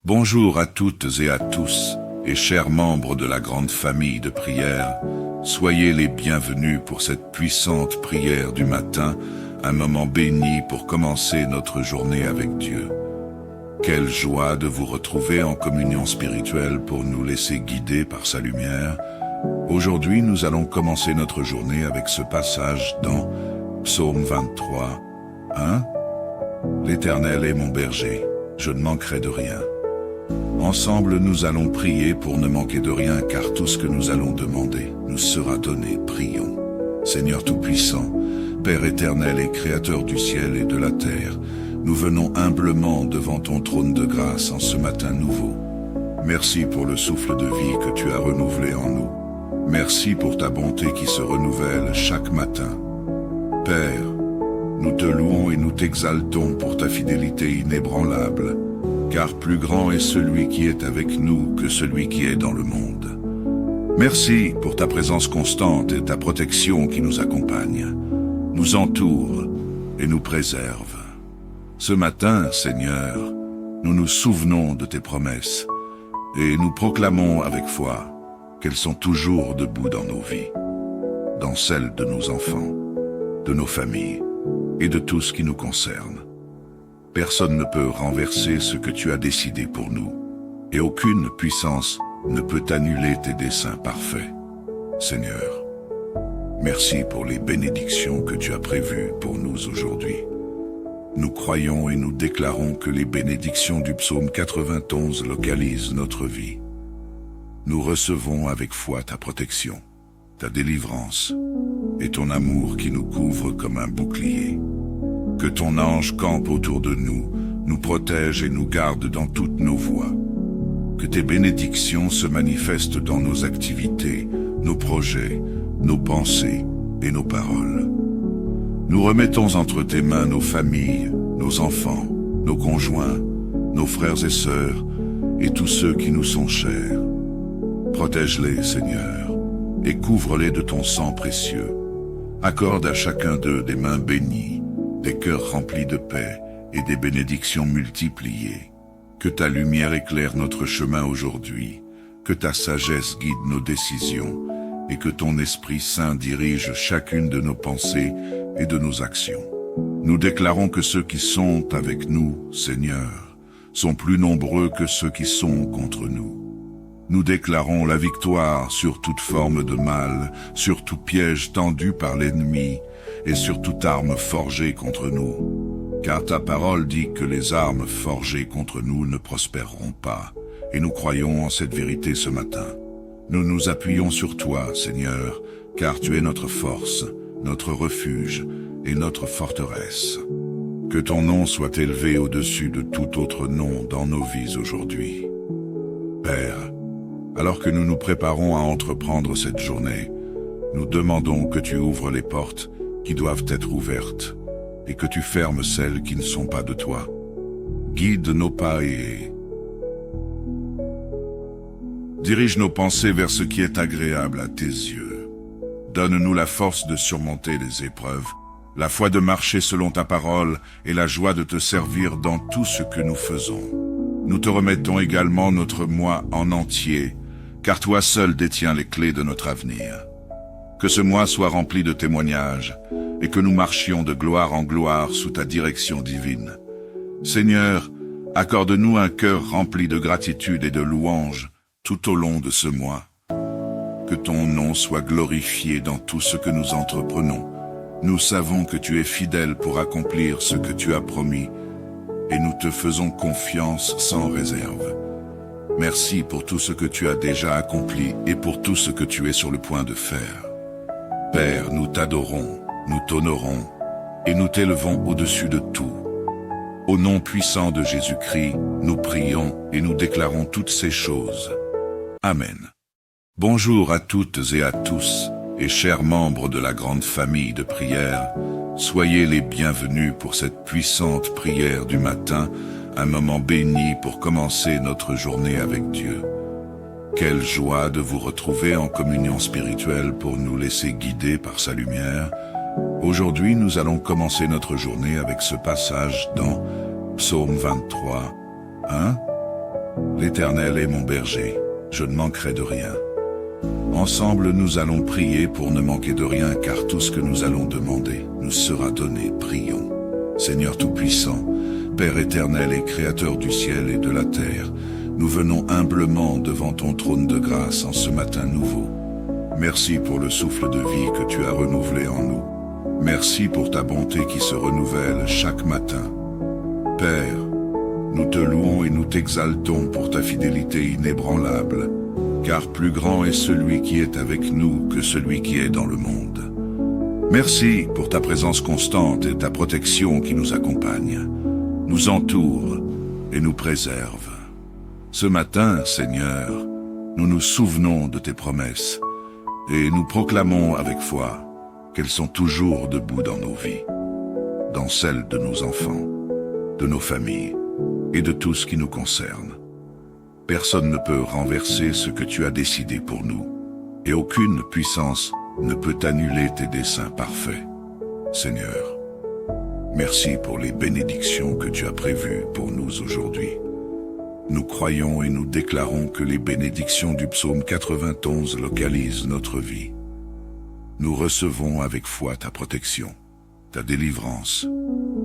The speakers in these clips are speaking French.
Bonjour à toutes et à tous, et chers membres de la grande famille de prière, soyez les bienvenus pour cette puissante prière du matin, un moment béni pour commencer notre journée avec Dieu. Quelle joie de vous retrouver en communion spirituelle pour nous laisser guider par sa lumière. Aujourd'hui, nous allons commencer notre journée avec ce passage dans Psaume 23, 1. L'Éternel est mon berger, je ne manquerai de rien. Ensemble, nous allons prier pour ne manquer de rien, car tout ce que nous allons demander nous sera donné. Prions. Seigneur Tout-Puissant, Père éternel et Créateur du ciel et de la terre, nous venons humblement devant ton trône de grâce en ce matin nouveau. Merci pour le souffle de vie que tu as renouvelé en nous. Merci pour ta bonté qui se renouvelle chaque matin. Père, nous te louons et nous t'exaltons pour ta fidélité inébranlable, car plus grand est celui qui est avec nous que celui qui est dans le monde. Merci pour ta présence constante et ta protection qui nous accompagne, nous entoure et nous préserve. Ce matin, Seigneur, nous nous souvenons de tes promesses et nous proclamons avec foi qu'elles sont toujours debout dans nos vies, dans celles de nos enfants, de nos familles et de tout ce qui nous concerne. Personne ne peut renverser ce que tu as décidé pour nous, et aucune puissance ne peut annuler tes desseins parfaits. Seigneur, merci pour les bénédictions que tu as prévues pour nous aujourd'hui. Nous croyons et nous déclarons que les bénédictions du psaume 91 localisent notre vie. Nous recevons avec foi ta protection, ta délivrance et ton amour qui nous couvre comme un bouclier. Que ton ange campe autour de nous, nous protège et nous garde dans toutes nos voies. Que tes bénédictions se manifestent dans nos activités, nos projets, nos pensées et nos paroles. Nous remettons entre tes mains nos familles, nos enfants, nos conjoints, nos frères et sœurs et tous ceux qui nous sont chers. Protège-les, Seigneur, et couvre-les de ton sang précieux. Accorde à chacun d'eux des mains bénies, des cœurs remplis de paix et des bénédictions multipliées. Que ta lumière éclaire notre chemin aujourd'hui, que ta sagesse guide nos décisions et que ton Esprit Saint dirige chacune de nos pensées et de nos actions. Nous déclarons que ceux qui sont avec nous, Seigneur, sont plus nombreux que ceux qui sont contre nous. Nous déclarons la victoire sur toute forme de mal, sur tout piège tendu par l'ennemi et sur toute arme forgée contre nous. Car ta parole dit que les armes forgées contre nous ne prospéreront pas, et nous croyons en cette vérité ce matin. Nous nous appuyons sur toi, Seigneur, car tu es notre force, notre refuge et notre forteresse. Que ton nom soit élevé au-dessus de tout autre nom dans nos vies aujourd'hui. Père, alors que nous nous préparons à entreprendre cette journée, nous demandons que tu ouvres les portes qui doivent être ouvertes et que tu fermes celles qui ne sont pas de toi. Guide nos pas et dirige nos pensées vers ce qui est agréable à tes yeux. Donne-nous la force de surmonter les épreuves, la foi de marcher selon ta parole et la joie de te servir dans tout ce que nous faisons. Nous te remettons également notre mois en entier, car toi seul détiens les clés de notre avenir. Que ce mois soit rempli de témoignages et que nous marchions de gloire en gloire sous ta direction divine. Seigneur, accorde-nous un cœur rempli de gratitude et de louange tout au long de ce mois. Que ton nom soit glorifié dans tout ce que nous entreprenons. Nous savons que tu es fidèle pour accomplir ce que tu as promis et nous te faisons confiance sans réserve. Merci pour tout ce que tu as déjà accompli et pour tout ce que tu es sur le point de faire. Père, nous t'adorons, nous t'honorons et nous t'élevons au-dessus de tout. Au nom puissant de Jésus-Christ, nous prions et nous déclarons toutes ces choses. Amen. Bonjour à toutes et à tous, et chers membres de la grande famille de prière, soyez les bienvenus pour cette puissante prière du matin, un moment béni pour commencer notre journée avec Dieu. Quelle joie de vous retrouver en communion spirituelle pour nous laisser guider par sa lumière. Aujourd'hui, nous allons commencer notre journée avec ce passage dans Psaume 23, 1. L'Éternel est mon berger, je ne manquerai de rien. Ensemble nous allons prier pour ne manquer de rien, car tout ce que nous allons demander nous sera donné. Prions. Seigneur Tout-Puissant, Père éternel et Créateur du ciel et de la terre, nous venons humblement devant ton trône de grâce en ce matin nouveau. Merci pour le souffle de vie que tu as renouvelé en nous. Merci pour ta bonté qui se renouvelle chaque matin. Père, nous te louons et nous t'exaltons pour ta fidélité inébranlable, car plus grand est celui qui est avec nous que celui qui est dans le monde. Merci pour ta présence constante et ta protection qui nous accompagne, nous entoure et nous préserve. Ce matin, Seigneur, nous nous souvenons de tes promesses et nous proclamons avec foi qu'elles sont toujours debout dans nos vies, dans celles de nos enfants, de nos familles et de tout ce qui nous concerne. Personne ne peut renverser ce que tu as décidé pour nous, et aucune puissance ne peut annuler tes desseins parfaits. Seigneur, merci pour les bénédictions que tu as prévues pour nous aujourd'hui. Nous croyons et nous déclarons que les bénédictions du psaume 91 localisent notre vie. Nous recevons avec foi ta protection, ta délivrance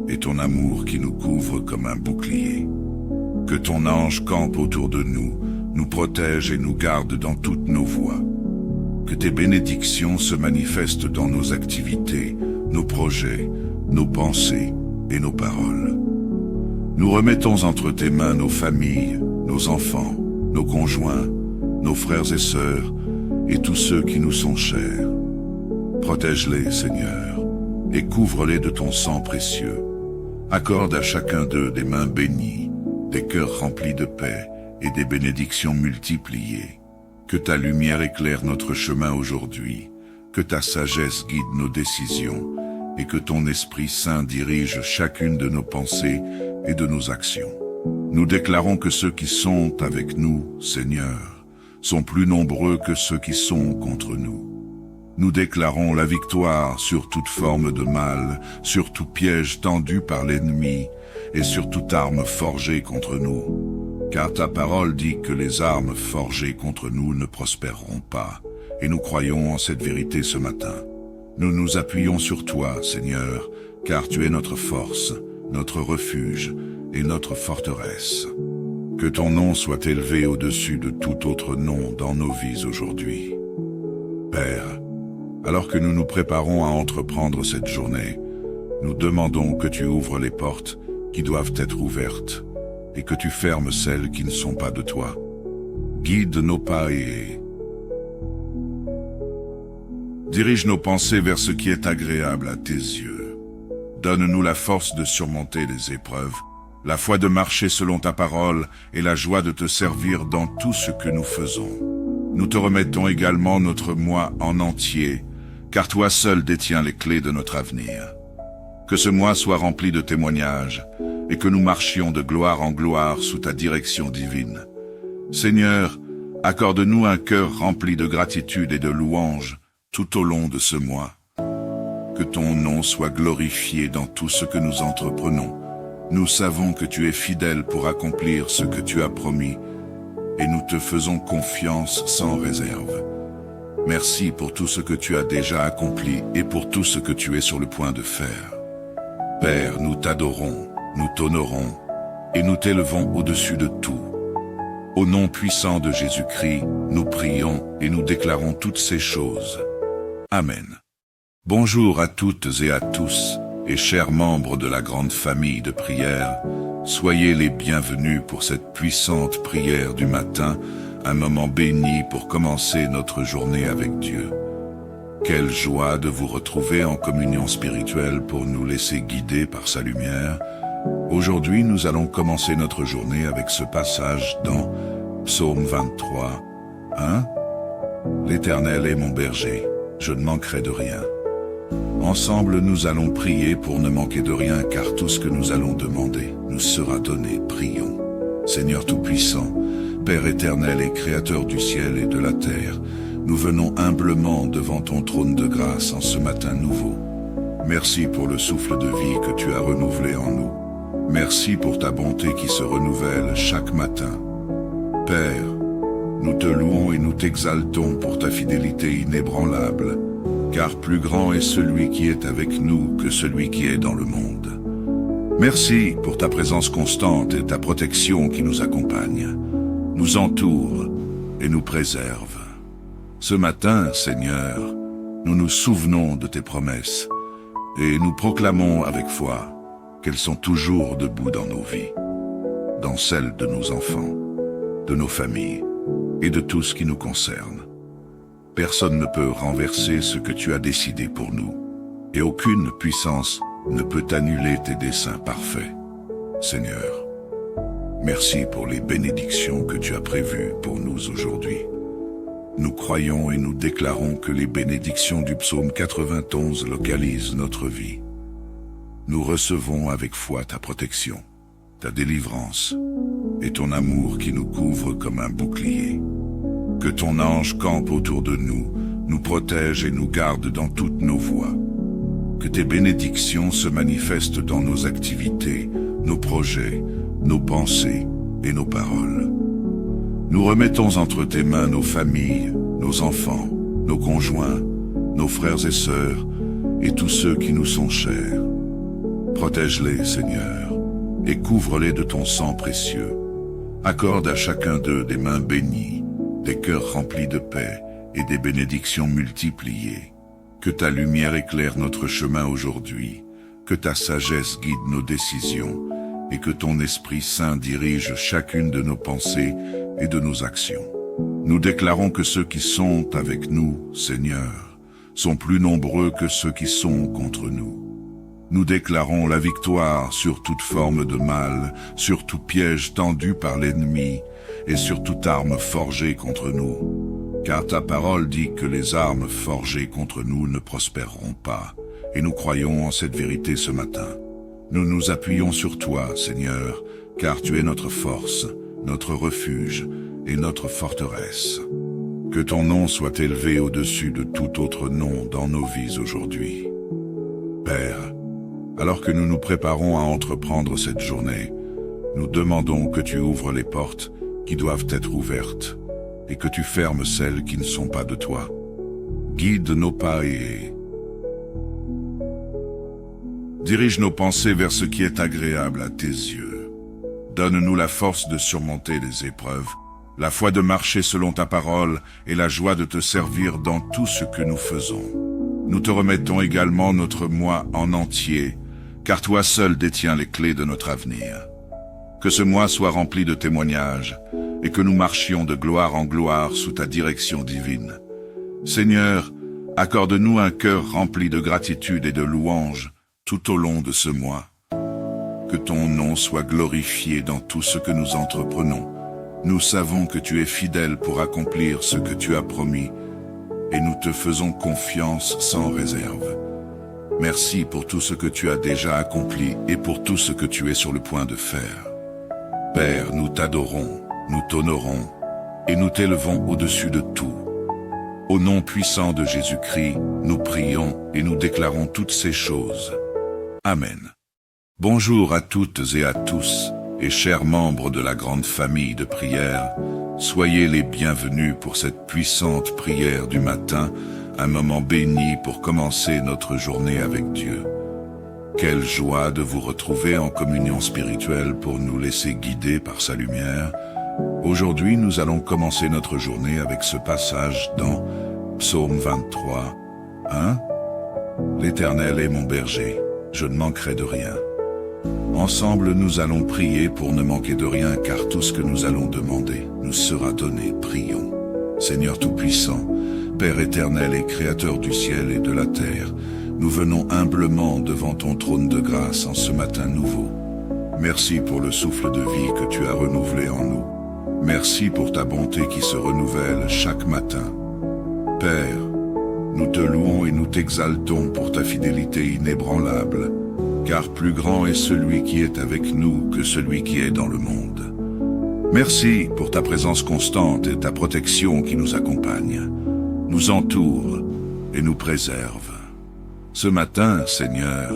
et ton amour qui nous couvre comme un bouclier. Que ton ange campe autour de nous, nous protège et nous garde dans toutes nos voies. Que tes bénédictions se manifestent dans nos activités, nos projets, nos pensées et nos paroles. Nous remettons entre tes mains nos familles, nos enfants, nos conjoints, nos frères et sœurs et tous ceux qui nous sont chers. Protège-les, Seigneur, et couvre-les de ton sang précieux. Accorde à chacun d'eux des mains bénies, des cœurs remplis de paix et des bénédictions multipliées. Que ta lumière éclaire notre chemin aujourd'hui, que ta sagesse guide nos décisions et que ton Esprit Saint dirige chacune de nos pensées et de nos actions. Nous déclarons que ceux qui sont avec nous, Seigneur, sont plus nombreux que ceux qui sont contre nous. Nous déclarons la victoire sur toute forme de mal, sur tout piège tendu par l'ennemi et sur toute arme forgée contre nous. Car ta parole dit que les armes forgées contre nous ne prospéreront pas, et nous croyons en cette vérité ce matin. Nous nous appuyons sur toi, Seigneur, car tu es notre force, notre refuge et notre forteresse. Que ton nom soit élevé au-dessus de tout autre nom dans nos vies aujourd'hui. Père, alors que nous nous préparons à entreprendre cette journée, nous demandons que tu ouvres les portes qui doivent être ouvertes et que tu fermes celles qui ne sont pas de toi. Guide nos pas et dirige nos pensées vers ce qui est agréable à tes yeux. Donne-nous la force de surmonter les épreuves, la foi de marcher selon ta parole et la joie de te servir dans tout ce que nous faisons. Nous te remettons également notre mois en entier, car toi seul détiens les clés de notre avenir. Que ce mois soit rempli de témoignages, et que nous marchions de gloire en gloire sous ta direction divine. Seigneur, accorde-nous un cœur rempli de gratitude et de louange tout au long de ce mois. Que ton nom soit glorifié dans tout ce que nous entreprenons. Nous savons que tu es fidèle pour accomplir ce que tu as promis, et nous te faisons confiance sans réserve. Merci pour tout ce que tu as déjà accompli et pour tout ce que tu es sur le point de faire. Père, nous t'adorons, nous t'honorons et nous t'élevons au-dessus de tout. Au nom puissant de Jésus-Christ, nous prions et nous déclarons toutes ces choses. Amen. Bonjour à toutes et à tous, et chers membres de la grande famille de prière, soyez les bienvenus pour cette puissante prière du matin, un moment béni pour commencer notre journée avec Dieu. Quelle joie de vous retrouver en communion spirituelle pour nous laisser guider par sa lumière. Aujourd'hui, nous allons commencer notre journée avec ce passage dans Psaume 23, 1. L'Éternel est mon berger, je ne manquerai de rien. Ensemble, nous allons prier pour ne manquer de rien, car tout ce que nous allons demander nous sera donné. Prions. Seigneur Tout-Puissant, Père éternel et Créateur du ciel et de la terre, nous venons humblement devant ton trône de grâce en ce matin nouveau. Merci pour le souffle de vie que tu as renouvelé en nous. Merci pour ta bonté qui se renouvelle chaque matin. Père, nous te louons et nous t'exaltons pour ta fidélité inébranlable, car plus grand est celui qui est avec nous que celui qui est dans le monde. Merci pour ta présence constante et ta protection qui nous accompagne, nous entoure et nous préserve. Ce matin, Seigneur, nous nous souvenons de tes promesses et nous proclamons avec foi qu'elles sont toujours debout dans nos vies, dans celles de nos enfants, de nos familles et de tout ce qui nous concerne. Personne ne peut renverser ce que tu as décidé pour nous, et aucune puissance ne peut annuler tes desseins parfaits. Seigneur, merci pour les bénédictions que tu as prévues pour nous aujourd'hui. Nous croyons et nous déclarons que les bénédictions du psaume 91 localisent notre vie. Nous recevons avec foi ta protection, ta délivrance et ton amour qui nous couvre comme un bouclier. Que ton ange campe autour de nous, nous protège et nous garde dans toutes nos voies. Que tes bénédictions se manifestent dans nos activités, nos projets, nos pensées et nos paroles. Nous remettons entre tes mains nos familles, nos enfants, nos conjoints, nos frères et sœurs et tous ceux qui nous sont chers. Protège-les, Seigneur, et couvre-les de ton sang précieux. Accorde à chacun d'eux des mains bénies, des cœurs remplis de paix et des bénédictions multipliées. Que ta lumière éclaire notre chemin aujourd'hui, que ta sagesse guide nos décisions et que ton Esprit Saint dirige chacune de nos pensées et de nos actions. Nous déclarons que ceux qui sont avec nous, Seigneur, sont plus nombreux que ceux qui sont contre nous. Nous déclarons la victoire sur toute forme de mal, sur tout piège tendu par l'ennemi et sur toute arme forgée contre nous. Car ta parole dit que les armes forgées contre nous ne prospéreront pas, et nous croyons en cette vérité ce matin. Nous nous appuyons sur toi, Seigneur, car tu es notre force, notre refuge et notre forteresse. Que ton nom soit élevé au-dessus de tout autre nom dans nos vies aujourd'hui. Père, alors que nous nous préparons à entreprendre cette journée, nous demandons que tu ouvres les portes qui doivent être ouvertes et que tu fermes celles qui ne sont pas de toi. Guide nos pas et dirige nos pensées vers ce qui est agréable à tes yeux. Donne-nous la force de surmonter les épreuves, la foi de marcher selon ta parole et la joie de te servir dans tout ce que nous faisons. Nous te remettons également notre moi en entier, car toi seul détiens les clés de notre avenir. Que ce mois soit rempli de témoignages et que nous marchions de gloire en gloire sous ta direction divine. Seigneur, accorde-nous un cœur rempli de gratitude et de louange tout au long de ce mois. Que ton nom soit glorifié dans tout ce que nous entreprenons. Nous savons que tu es fidèle pour accomplir ce que tu as promis et nous te faisons confiance sans réserve. Merci pour tout ce que tu as déjà accompli et pour tout ce que tu es sur le point de faire. Père, nous t'adorons, nous t'honorons et nous t'élevons au-dessus de tout. Au nom puissant de Jésus-Christ, nous prions et nous déclarons toutes ces choses. Amen. Bonjour à toutes et à tous, et chers membres de la grande famille de prière, soyez les bienvenus pour cette puissante prière du matin, un moment béni pour commencer notre journée avec Dieu. Quelle joie de vous retrouver en communion spirituelle pour nous laisser guider par sa lumière. Aujourd'hui, nous allons commencer notre journée avec ce passage dans Psaume 23. 1. L'Éternel est mon berger, je ne manquerai de rien. Ensemble, nous allons prier pour ne manquer de rien, car tout ce que nous allons demander nous sera donné. Prions. Seigneur Tout-Puissant, Père éternel et Créateur du ciel et de la terre, nous venons humblement devant ton trône de grâce en ce matin nouveau. Merci pour le souffle de vie que tu as renouvelé en nous. Merci pour ta bonté qui se renouvelle chaque matin. Père, nous te louons et nous t'exaltons pour ta fidélité inébranlable, car plus grand est celui qui est avec nous que celui qui est dans le monde. Merci pour ta présence constante et ta protection qui nous accompagne, nous entoure et nous préserve. Ce matin, Seigneur,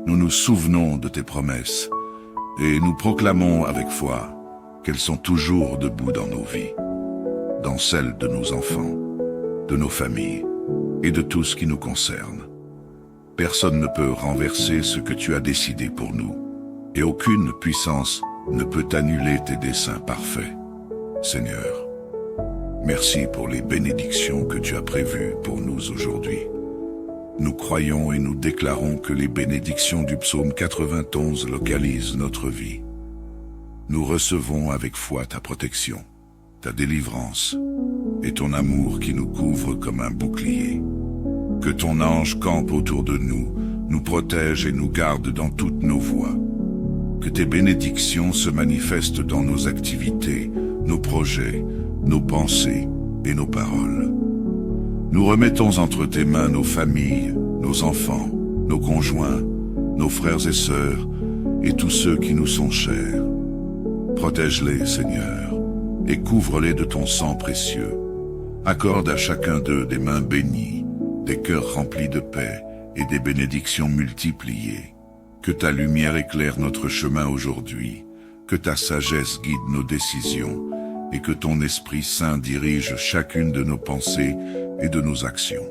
nous nous souvenons de tes promesses et nous proclamons avec foi qu'elles sont toujours debout dans nos vies, dans celles de nos enfants, de nos familles et de tout ce qui nous concerne. Personne ne peut renverser ce que tu as décidé pour nous, et aucune puissance ne peut annuler tes desseins parfaits. Seigneur, merci pour les bénédictions que tu as prévues pour nous aujourd'hui. Nous croyons et nous déclarons que les bénédictions du psaume 91 localisent notre vie. Nous recevons avec foi ta protection, ta délivrance et ton amour qui nous couvre comme un bouclier. Que ton ange campe autour de nous, nous protège et nous garde dans toutes nos voies. Que tes bénédictions se manifestent dans nos activités, nos projets, nos pensées et nos paroles. Nous remettons entre tes mains nos familles, nos enfants, nos conjoints, nos frères et sœurs et tous ceux qui nous sont chers. Protège-les, Seigneur, et couvre-les de ton sang précieux. Accorde à chacun d'eux des mains bénies, des cœurs remplis de paix et des bénédictions multipliées. Que ta lumière éclaire notre chemin aujourd'hui, que ta sagesse guide nos décisions et que ton Esprit Saint dirige chacune de nos pensées et de nos actions.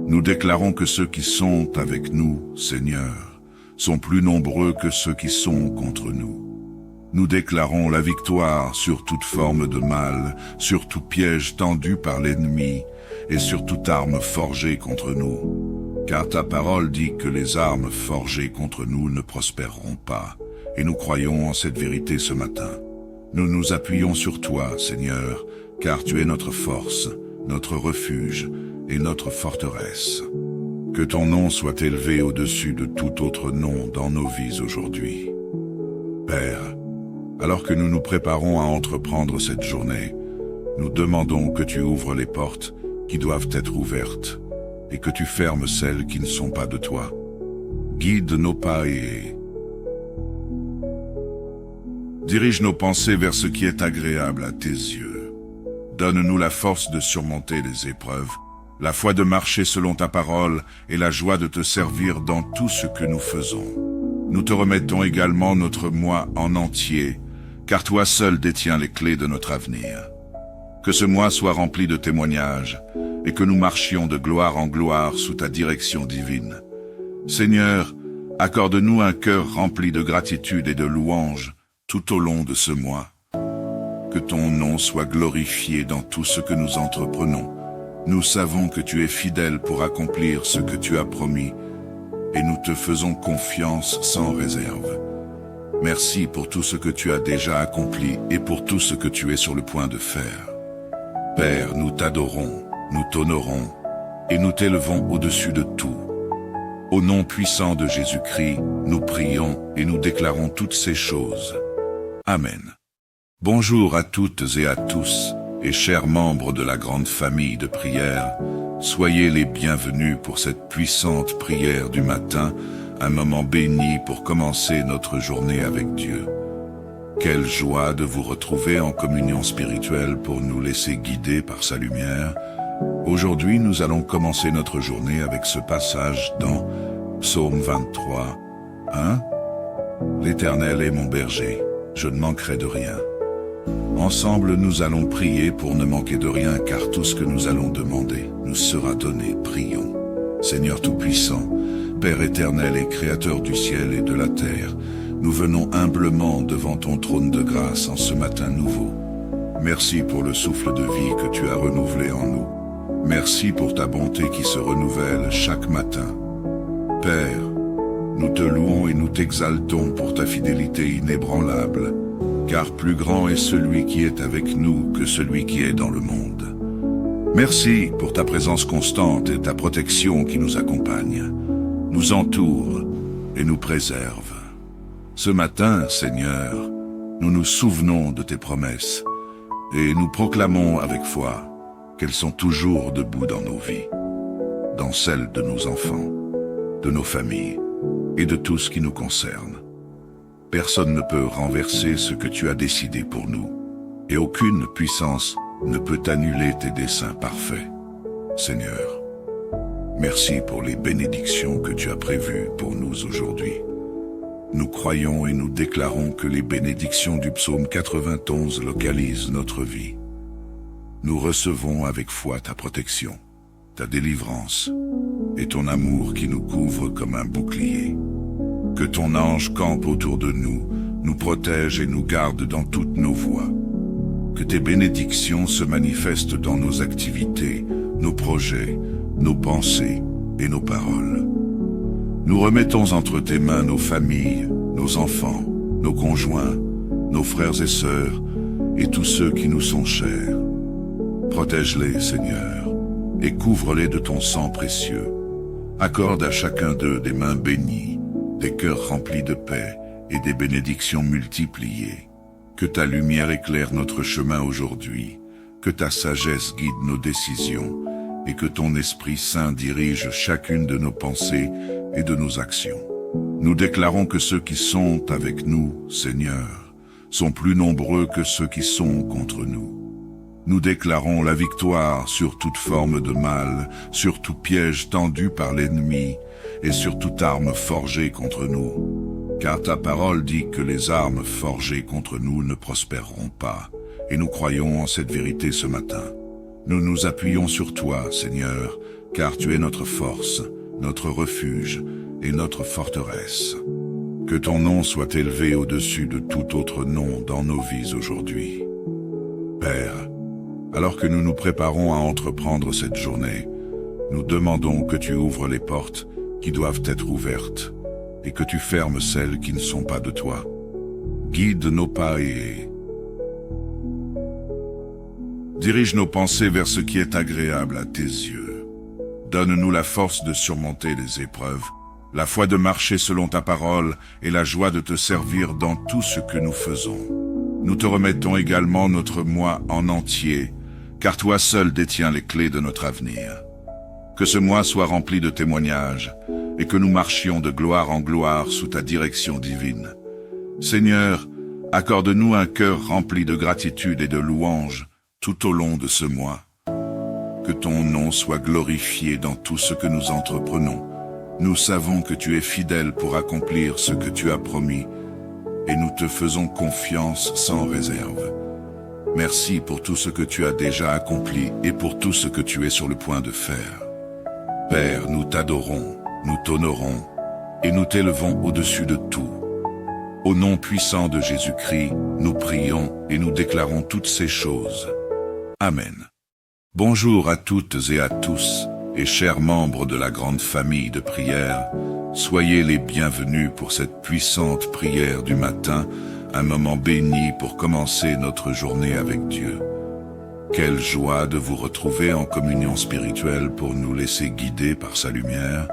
Nous déclarons que ceux qui sont avec nous, Seigneur, sont plus nombreux que ceux qui sont contre nous. Nous déclarons la victoire sur toute forme de mal, sur tout piège tendu par l'ennemi et sur toute arme forgée contre nous. Car ta parole dit que les armes forgées contre nous ne prospéreront pas, et nous croyons en cette vérité ce matin. Nous nous appuyons sur toi, Seigneur, car tu es notre force, notre refuge et notre forteresse. Que ton nom soit élevé au-dessus de tout autre nom dans nos vies aujourd'hui. Père, alors que nous nous préparons à entreprendre cette journée, nous demandons que tu ouvres les portes qui doivent être ouvertes et que tu fermes celles qui ne sont pas de toi. Guide nos pas et dirige nos pensées vers ce qui est agréable à tes yeux. Donne-nous la force de surmonter les épreuves, la foi de marcher selon ta parole et la joie de te servir dans tout ce que nous faisons. Nous te remettons également notre mois en entier, car toi seul détiens les clés de notre avenir. Que ce mois soit rempli de témoignages et que nous marchions de gloire en gloire sous ta direction divine. Seigneur, accorde-nous un cœur rempli de gratitude et de louange tout au long de ce mois. Que ton nom soit glorifié dans tout ce que nous entreprenons. Nous savons que tu es fidèle pour accomplir ce que tu as promis et nous te faisons confiance sans réserve. Merci pour tout ce que tu as déjà accompli et pour tout ce que tu es sur le point de faire. Père, nous t'adorons, nous t'honorons et nous t'élevons au-dessus de tout. Au nom puissant de Jésus-Christ, nous prions et nous déclarons toutes ces choses. Amen. Bonjour à toutes et à tous, et chers membres de la grande famille de prière, soyez les bienvenus pour cette puissante prière du matin, un moment béni pour commencer notre journée avec Dieu. Quelle joie de vous retrouver en communion spirituelle pour nous laisser guider par sa lumière. Aujourd'hui, nous allons commencer notre journée avec ce passage dans Psaume 23, 1. L'Éternel est mon berger, je ne manquerai de rien. Ensemble, nous allons prier pour ne manquer de rien, car tout ce que nous allons demander nous sera donné. Prions. Seigneur Tout-Puissant, Père éternel et Créateur du ciel et de la terre, nous venons humblement devant ton trône de grâce en ce matin nouveau. Merci pour le souffle de vie que tu as renouvelé en nous. Merci pour ta bonté qui se renouvelle chaque matin. Père, nous te louons et nous t'exaltons pour ta fidélité inébranlable, car plus grand est celui qui est avec nous que celui qui est dans le monde. Merci pour ta présence constante et ta protection qui nous accompagne, nous entoure et nous préserve. Ce matin, Seigneur, nous nous souvenons de tes promesses et nous proclamons avec foi qu'elles sont toujours debout dans nos vies, dans celles de nos enfants, de nos familles et de tout ce qui nous concerne. Personne ne peut renverser ce que tu as décidé pour nous, et aucune puissance ne peut annuler tes desseins parfaits. Seigneur, merci pour les bénédictions que tu as prévues pour nous aujourd'hui. Nous croyons et nous déclarons que les bénédictions du psaume 91 localisent notre vie. Nous recevons avec foi ta protection, ta délivrance et ton amour qui nous couvre comme un bouclier. Que ton ange campe autour de nous, nous protège et nous garde dans toutes nos voies. Que tes bénédictions se manifestent dans nos activités, nos projets, nos pensées et nos paroles. Nous remettons entre tes mains nos familles, nos enfants, nos conjoints, nos frères et sœurs et tous ceux qui nous sont chers. Protège-les, Seigneur, et couvre-les de ton sang précieux. Accorde à chacun d'eux des mains bénies, des cœurs remplis de paix et des bénédictions multipliées. Que ta lumière éclaire notre chemin aujourd'hui, que ta sagesse guide nos décisions et que ton Esprit Saint dirige chacune de nos pensées et de nos actions. Nous déclarons que ceux qui sont avec nous, Seigneur, sont plus nombreux que ceux qui sont contre nous. Nous déclarons la victoire sur toute forme de mal, sur tout piège tendu par l'ennemi et sur toute arme forgée contre nous. Car ta parole dit que les armes forgées contre nous ne prospéreront pas, et nous croyons en cette vérité ce matin. Nous nous appuyons sur toi, Seigneur, car tu es notre force, notre refuge et notre forteresse. Que ton nom soit élevé au-dessus de tout autre nom dans nos vies aujourd'hui. Père, alors que nous nous préparons à entreprendre cette journée, nous demandons que tu ouvres les portes qui doivent être ouvertes et que tu fermes celles qui ne sont pas de toi. Guide nos pas et dirige nos pensées vers ce qui est agréable à tes yeux. Donne-nous la force de surmonter les épreuves, la foi de marcher selon ta parole et la joie de te servir dans tout ce que nous faisons. Nous te remettons également notre mois en entier, car toi seul détiens les clés de notre avenir. Que ce mois soit rempli de témoignages et que nous marchions de gloire en gloire sous ta direction divine. Seigneur, accorde-nous un cœur rempli de gratitude et de louange tout au long de ce mois. Que ton nom soit glorifié dans tout ce que nous entreprenons. Nous savons que tu es fidèle pour accomplir ce que tu as promis et nous te faisons confiance sans réserve. Merci pour tout ce que tu as déjà accompli et pour tout ce que tu es sur le point de faire. Père, nous t'adorons, nous t'honorons et nous t'élevons au-dessus de tout. Au nom puissant de Jésus-Christ, nous prions et nous déclarons toutes ces choses. Amen. Bonjour à toutes et à tous, et chers membres de la grande famille de prière, soyez les bienvenus pour cette puissante prière du matin, un moment béni pour commencer notre journée avec Dieu. Quelle joie de vous retrouver en communion spirituelle pour nous laisser guider par sa lumière.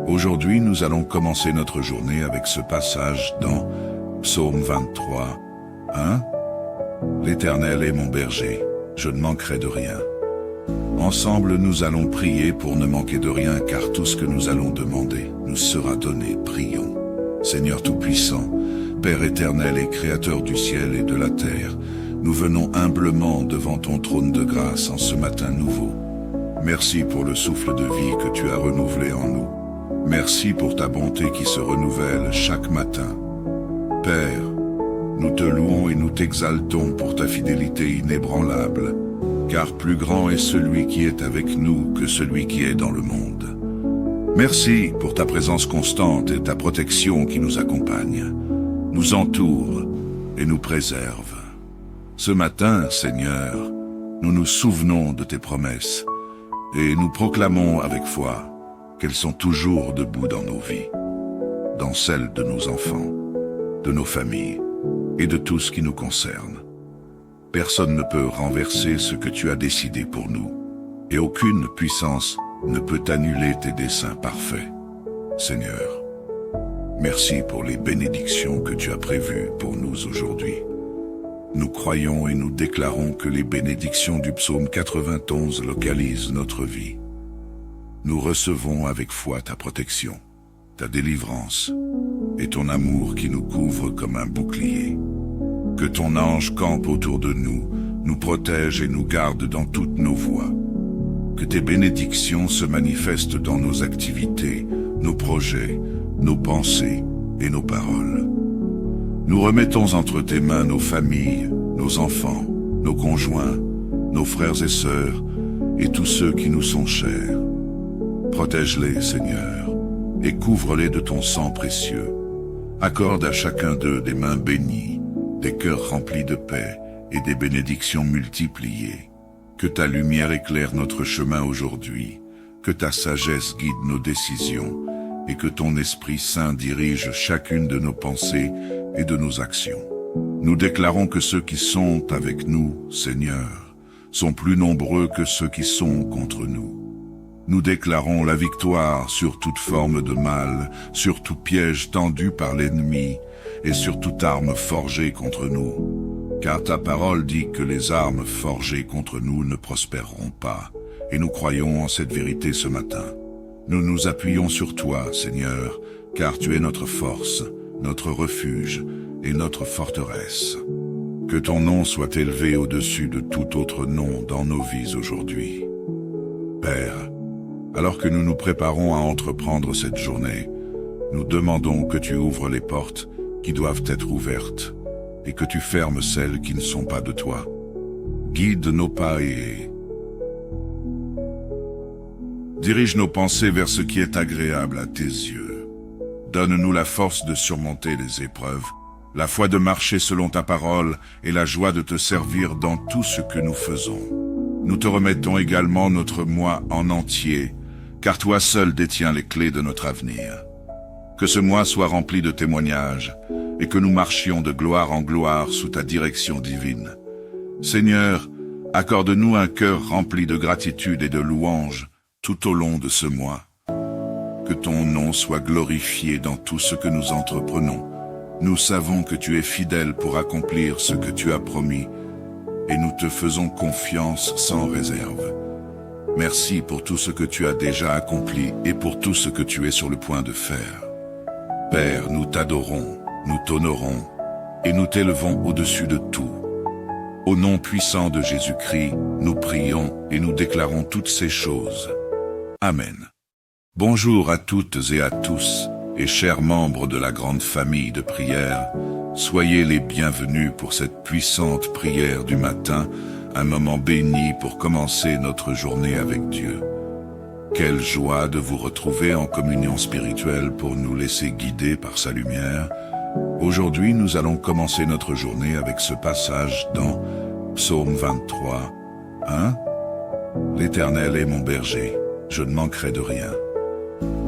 Aujourd'hui, nous allons commencer notre journée avec ce passage dans Psaume 23, 1. L'Éternel est mon berger, je ne manquerai de rien. Ensemble, nous allons prier pour ne manquer de rien, car tout ce que nous allons demander nous sera donné. Prions. Seigneur Tout-Puissant, Père éternel et Créateur du ciel et de la terre, nous venons humblement devant ton trône de grâce en ce matin nouveau. Merci pour le souffle de vie que tu as renouvelé en nous. Merci pour ta bonté qui se renouvelle chaque matin. Père, nous te louons et nous t'exaltons pour ta fidélité inébranlable, car plus grand est celui qui est avec nous que celui qui est dans le monde. Merci pour ta présence constante et ta protection qui nous accompagne, nous entoure et nous préserve. Ce matin, Seigneur, nous nous souvenons de tes promesses et nous proclamons avec foi qu'elles sont toujours debout dans nos vies, dans celles de nos enfants, de nos familles et de tout ce qui nous concerne. Personne ne peut renverser ce que tu as décidé pour nous, et aucune puissance ne peut annuler tes desseins parfaits. Seigneur, merci pour les bénédictions que tu as prévues pour nous aujourd'hui. Nous croyons et nous déclarons que les bénédictions du psaume 91 localisent notre vie. Nous recevons avec foi ta protection, ta délivrance et ton amour qui nous couvre comme un bouclier. Que ton ange campe autour de nous, nous protège et nous garde dans toutes nos voies. Que tes bénédictions se manifestent dans nos activités, nos projets, nos pensées et nos paroles. Nous remettons entre tes mains nos familles, nos enfants, nos conjoints, nos frères et sœurs, et tous ceux qui nous sont chers. Protège-les, Seigneur, et couvre-les de ton sang précieux. Accorde à chacun d'eux des mains bénies, des cœurs remplis de paix et des bénédictions multipliées. Que ta lumière éclaire notre chemin aujourd'hui, que ta sagesse guide nos décisions, et que ton Esprit Saint dirige chacune de nos pensées et de nos actions. Nous déclarons que ceux qui sont avec nous, Seigneur, sont plus nombreux que ceux qui sont contre nous. Nous déclarons la victoire sur toute forme de mal, sur tout piège tendu par l'ennemi et sur toute arme forgée contre nous. Car ta parole dit que les armes forgées contre nous ne prospéreront pas, et nous croyons en cette vérité ce matin. Nous nous appuyons sur toi, Seigneur, car tu es notre force, notre refuge et notre forteresse. Que ton nom soit élevé au-dessus de tout autre nom dans nos vies aujourd'hui. Père, alors que nous nous préparons à entreprendre cette journée, nous demandons que tu ouvres les portes qui doivent être ouvertes et que tu fermes celles qui ne sont pas de toi. Guide nos pas et dirige nos pensées vers ce qui est agréable à tes yeux. Donne-nous la force de surmonter les épreuves, la foi de marcher selon ta parole et la joie de te servir dans tout ce que nous faisons. Nous te remettons également notre moi en entier, car toi seul détiens les clés de notre avenir. Que ce mois soit rempli de témoignages, et que nous marchions de gloire en gloire sous ta direction divine. Seigneur, accorde-nous un cœur rempli de gratitude et de louange tout au long de ce mois. Que ton nom soit glorifié dans tout ce que nous entreprenons. Nous savons que tu es fidèle pour accomplir ce que tu as promis, et nous te faisons confiance sans réserve. Merci pour tout ce que tu as déjà accompli et pour tout ce que tu es sur le point de faire. Père, nous t'adorons, nous t'honorons et nous t'élevons au-dessus de tout. Au nom puissant de Jésus-Christ, nous prions et nous déclarons toutes ces choses. Amen. Bonjour à toutes et à tous, et chers membres de la grande famille de prière, soyez les bienvenus pour cette puissante prière du matin, un moment béni pour commencer notre journée avec Dieu. Quelle joie de vous retrouver en communion spirituelle pour nous laisser guider par sa lumière. Aujourd'hui, nous allons commencer notre journée avec ce passage dans Psaume 23. 1. L'Éternel est mon berger, je ne manquerai de rien.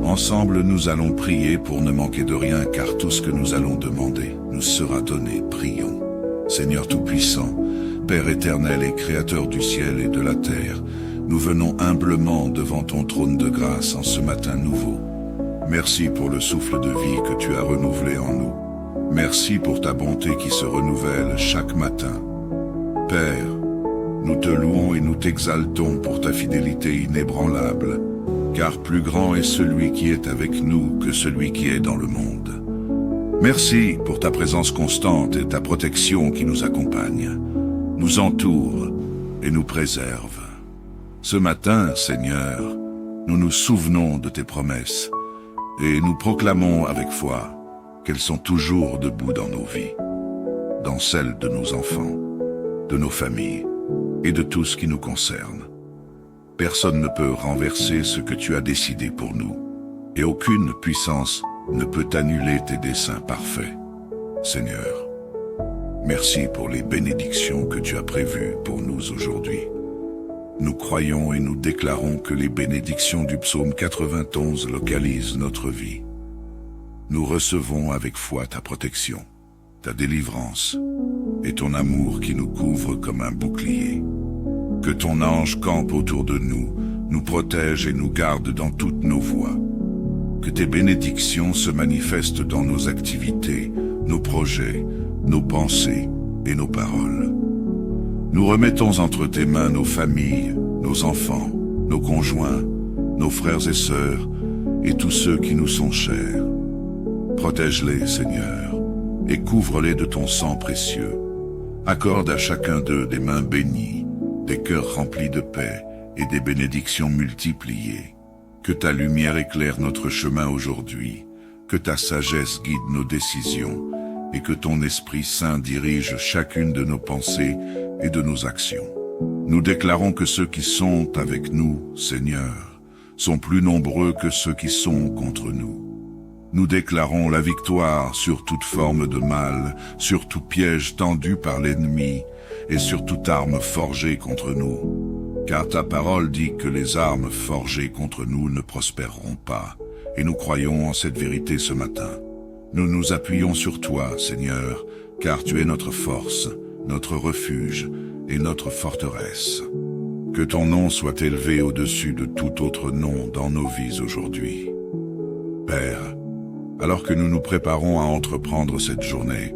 Ensemble, nous allons prier pour ne manquer de rien, car tout ce que nous allons demander nous sera donné. Prions. Seigneur Tout-Puissant, Père éternel et Créateur du ciel et de la terre, nous venons humblement devant ton trône de grâce en ce matin nouveau. Merci pour le souffle de vie que tu as renouvelé en nous. Merci pour ta bonté qui se renouvelle chaque matin. Père, nous te louons et nous t'exaltons pour ta fidélité inébranlable, car plus grand est celui qui est avec nous que celui qui est dans le monde. Merci pour ta présence constante et ta protection qui nous accompagne, nous entoure et nous préserve. Ce matin, Seigneur, nous nous souvenons de tes promesses et nous proclamons avec foi qu'elles sont toujours debout dans nos vies, dans celles de nos enfants, de nos familles et de tout ce qui nous concerne. Personne ne peut renverser ce que tu as décidé pour nous, et aucune puissance ne peut annuler tes desseins parfaits. Seigneur, merci pour les bénédictions que tu as prévues pour nous aujourd'hui. Nous croyons et nous déclarons que les bénédictions du psaume 91 localisent notre vie. Nous recevons avec foi ta protection, ta délivrance et ton amour qui nous couvre comme un bouclier. Que ton ange campe autour de nous, nous protège et nous garde dans toutes nos voies. Que tes bénédictions se manifestent dans nos activités, nos projets, nos pensées et nos paroles. Nous remettons entre tes mains nos familles, nos enfants, nos conjoints, nos frères et sœurs et tous ceux qui nous sont chers. Protège-les, Seigneur, et couvre-les de ton sang précieux. Accorde à chacun d'eux des mains bénies, des cœurs remplis de paix et des bénédictions multipliées. Que ta lumière éclaire notre chemin aujourd'hui, que ta sagesse guide nos décisions et que ton Esprit Saint dirige chacune de nos pensées et de nos actions. Nous déclarons que ceux qui sont avec nous, Seigneur, sont plus nombreux que ceux qui sont contre nous. Nous déclarons la victoire sur toute forme de mal, sur tout piège tendu par l'ennemi et sur toute arme forgée contre nous. Car ta parole dit que les armes forgées contre nous ne prospéreront pas, et nous croyons en cette vérité ce matin. Nous nous appuyons sur toi, Seigneur, car tu es notre force, notre refuge et notre forteresse. Que ton nom soit élevé au-dessus de tout autre nom dans nos vies aujourd'hui. Père, alors que nous nous préparons à entreprendre cette journée,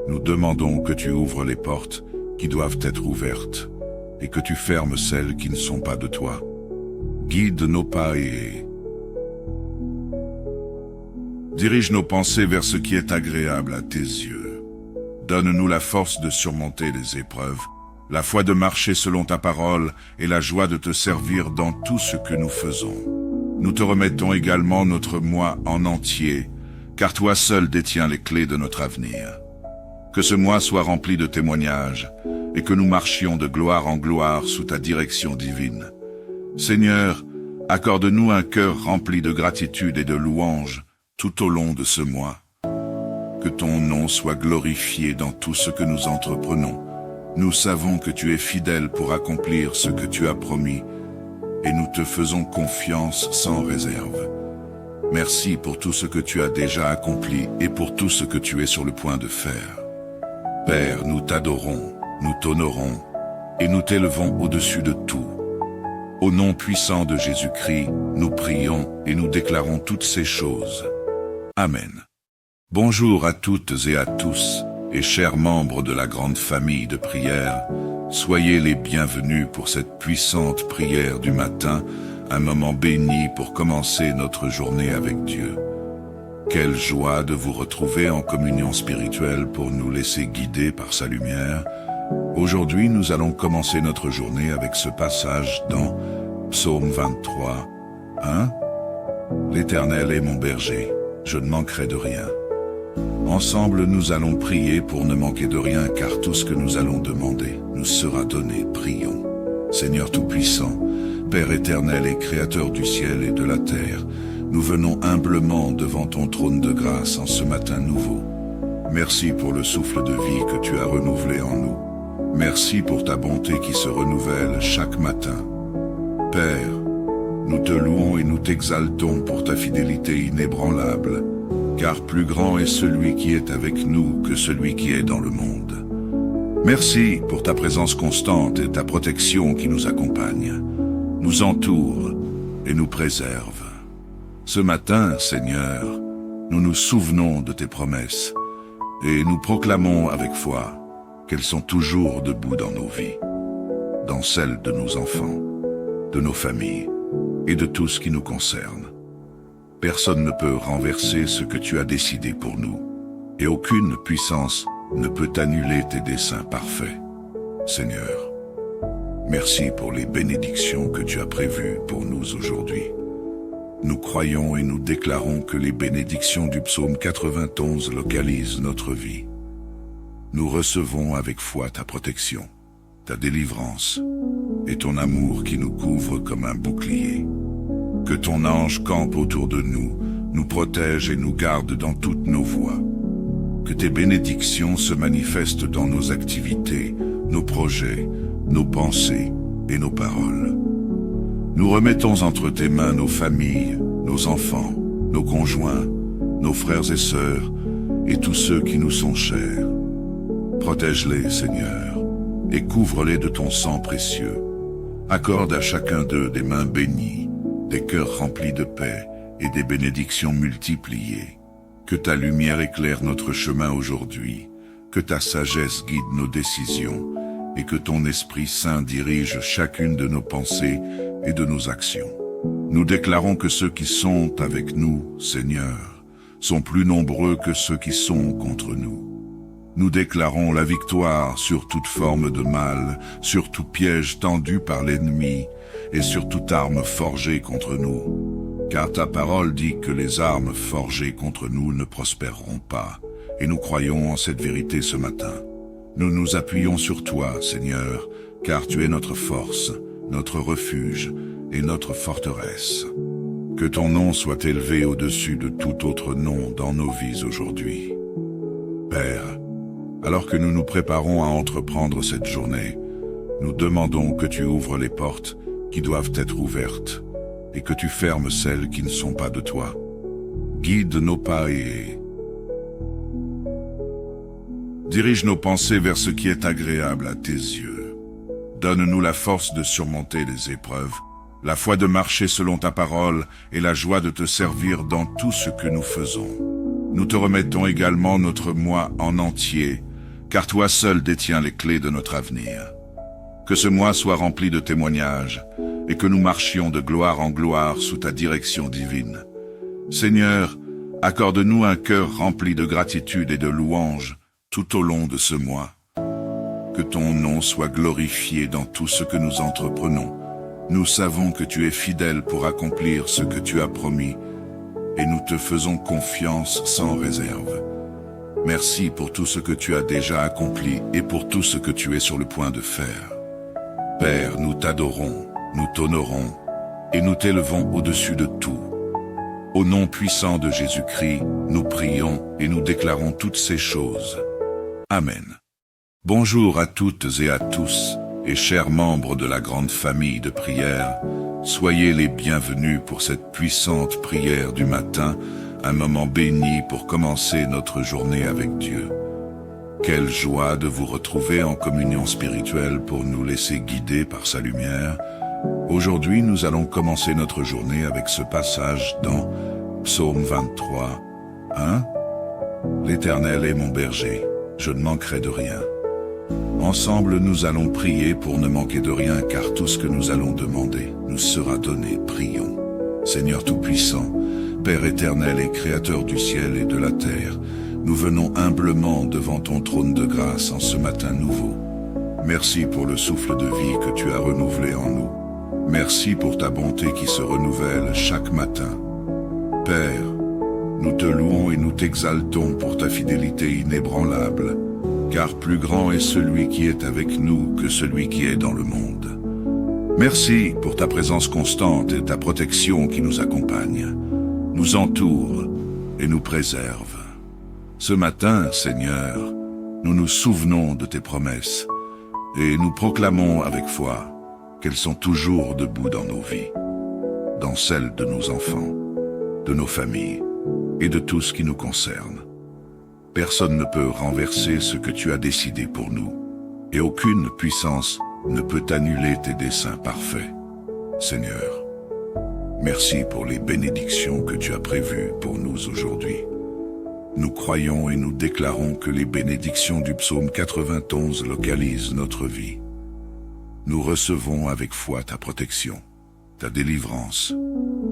nous demandons que tu ouvres les portes qui doivent être ouvertes et que tu fermes celles qui ne sont pas de toi. Guide nos pas et dirige nos pensées vers ce qui est agréable à tes yeux. Donne-nous la force de surmonter les épreuves, la foi de marcher selon ta parole et la joie de te servir dans tout ce que nous faisons. Nous te remettons également notre mois en entier, car toi seul détiens les clés de notre avenir. Que ce mois soit rempli de témoignages et que nous marchions de gloire en gloire sous ta direction divine. Seigneur, accorde-nous un cœur rempli de gratitude et de louange tout au long de ce mois. Que ton nom soit glorifié dans tout ce que nous entreprenons. Nous savons que tu es fidèle pour accomplir ce que tu as promis et nous te faisons confiance sans réserve. Merci pour tout ce que tu as déjà accompli et pour tout ce que tu es sur le point de faire. Père, nous t'adorons, nous t'honorons et nous t'élevons au-dessus de tout. Au nom puissant de Jésus-Christ, nous prions et nous déclarons toutes ces choses. Amen. Bonjour à toutes et à tous, et chers membres de la grande famille de prière, soyez les bienvenus pour cette puissante prière du matin, un moment béni pour commencer notre journée avec Dieu. Quelle joie de vous retrouver en communion spirituelle pour nous laisser guider par sa lumière. Aujourd'hui, nous allons commencer notre journée avec ce passage dans Psaume 23, 1. L'Éternel est mon berger, je ne manquerai de rien. Ensemble, nous allons prier pour ne manquer de rien, car tout ce que nous allons demander nous sera donné. Prions. Seigneur Tout-Puissant, Père éternel et Créateur du ciel et de la terre, nous venons humblement devant ton trône de grâce en ce matin nouveau. Merci pour le souffle de vie que tu as renouvelé en nous. Merci pour ta bonté qui se renouvelle chaque matin. Père, nous te louons et nous t'exaltons pour ta fidélité inébranlable, car plus grand est celui qui est avec nous que celui qui est dans le monde. Merci pour ta présence constante et ta protection qui nous accompagne, nous entoure et nous préserve. Ce matin, Seigneur, nous nous souvenons de tes promesses et nous proclamons avec foi qu'elles sont toujours debout dans nos vies, dans celles de nos enfants, de nos familles et de tout ce qui nous concerne. Personne ne peut renverser ce que tu as décidé pour nous, et aucune puissance ne peut annuler tes desseins parfaits. Seigneur, merci pour les bénédictions que tu as prévues pour nous aujourd'hui. Nous croyons et nous déclarons que les bénédictions du psaume 91 localisent notre vie. Nous recevons avec foi ta protection, ta délivrance et ton amour qui nous couvre comme un bouclier. Que ton ange campe autour de nous, nous protège et nous garde dans toutes nos voies. Que tes bénédictions se manifestent dans nos activités, nos projets, nos pensées et nos paroles. Nous remettons entre tes mains nos familles, nos enfants, nos conjoints, nos frères et sœurs, et tous ceux qui nous sont chers. Protège-les, Seigneur, et couvre-les de ton sang précieux. Accorde à chacun d'eux des mains bénies, des cœurs remplis de paix et des bénédictions multipliées. Que ta lumière éclaire notre chemin aujourd'hui, que ta sagesse guide nos décisions, et que ton Esprit Saint dirige chacune de nos pensées et de nos actions. Nous déclarons que ceux qui sont avec nous, Seigneur, sont plus nombreux que ceux qui sont contre nous. Nous déclarons la victoire sur toute forme de mal, sur tout piège tendu par l'ennemi et sur toute arme forgée contre nous. car ta parole dit que les armes forgées contre nous ne prospéreront pas, et nous croyons en cette vérité ce matin. Nous nous appuyons sur toi, Seigneur, car tu es notre force, notre refuge et notre forteresse. Que ton nom soit élevé au-dessus de tout autre nom dans nos vies aujourd'hui. Père, alors que nous nous préparons à entreprendre cette journée, nous demandons que tu ouvres les portes qui doivent être ouvertes et que tu fermes celles qui ne sont pas de toi. Guide nos pas et dirige nos pensées vers ce qui est agréable à tes yeux. Donne-nous la force de surmonter les épreuves, la foi de marcher selon ta parole et la joie de te servir dans tout ce que nous faisons. Nous te remettons également notre moi en entier, car toi seul détiens les clés de notre avenir. Que ce mois soit rempli de témoignages et que nous marchions de gloire en gloire sous ta direction divine. Seigneur, accorde-nous un cœur rempli de gratitude et de louange tout au long de ce mois. Que ton nom soit glorifié dans tout ce que nous entreprenons. Nous savons que tu es fidèle pour accomplir ce que tu as promis, et nous te faisons confiance sans réserve. Merci pour tout ce que tu as déjà accompli et pour tout ce que tu es sur le point de faire. Père, nous t'adorons, nous t'honorons, et nous t'élevons au-dessus de tout. Au nom puissant de Jésus-Christ, nous prions et nous déclarons toutes ces choses. Amen. Bonjour à toutes et à tous, et chers membres de la grande famille de prière, soyez les bienvenus pour cette puissante prière du matin, un moment béni pour commencer notre journée avec Dieu. Quelle joie de vous retrouver en communion spirituelle pour nous laisser guider par sa lumière. Aujourd'hui, nous allons commencer notre journée avec ce passage dans Psaume 23, 1. L'Éternel est mon berger, je ne manquerai de rien. Ensemble, nous allons prier pour ne manquer de rien, car tout ce que nous allons demander nous sera donné. Prions. Seigneur Tout-Puissant, Père éternel et Créateur du ciel et de la terre, nous venons humblement devant ton trône de grâce en ce matin nouveau. Merci pour le souffle de vie que tu as renouvelé en nous. Merci pour ta bonté qui se renouvelle chaque matin. Père, nous te louons et nous t'exaltons pour ta fidélité inébranlable, car plus grand est celui qui est avec nous que celui qui est dans le monde. Merci pour ta présence constante et ta protection qui nous accompagne, nous entoure et nous préserve. Ce matin, Seigneur, nous nous souvenons de tes promesses et nous proclamons avec foi qu'elles sont toujours debout dans nos vies, dans celles de nos enfants, de nos familles et de tout ce qui nous concerne. Personne ne peut renverser ce que tu as décidé pour nous, et aucune puissance ne peut annuler tes desseins parfaits. Seigneur, merci pour les bénédictions que tu as prévues pour nous aujourd'hui. Nous croyons et nous déclarons que les bénédictions du psaume 91 localisent notre vie. Nous recevons avec foi ta protection, ta délivrance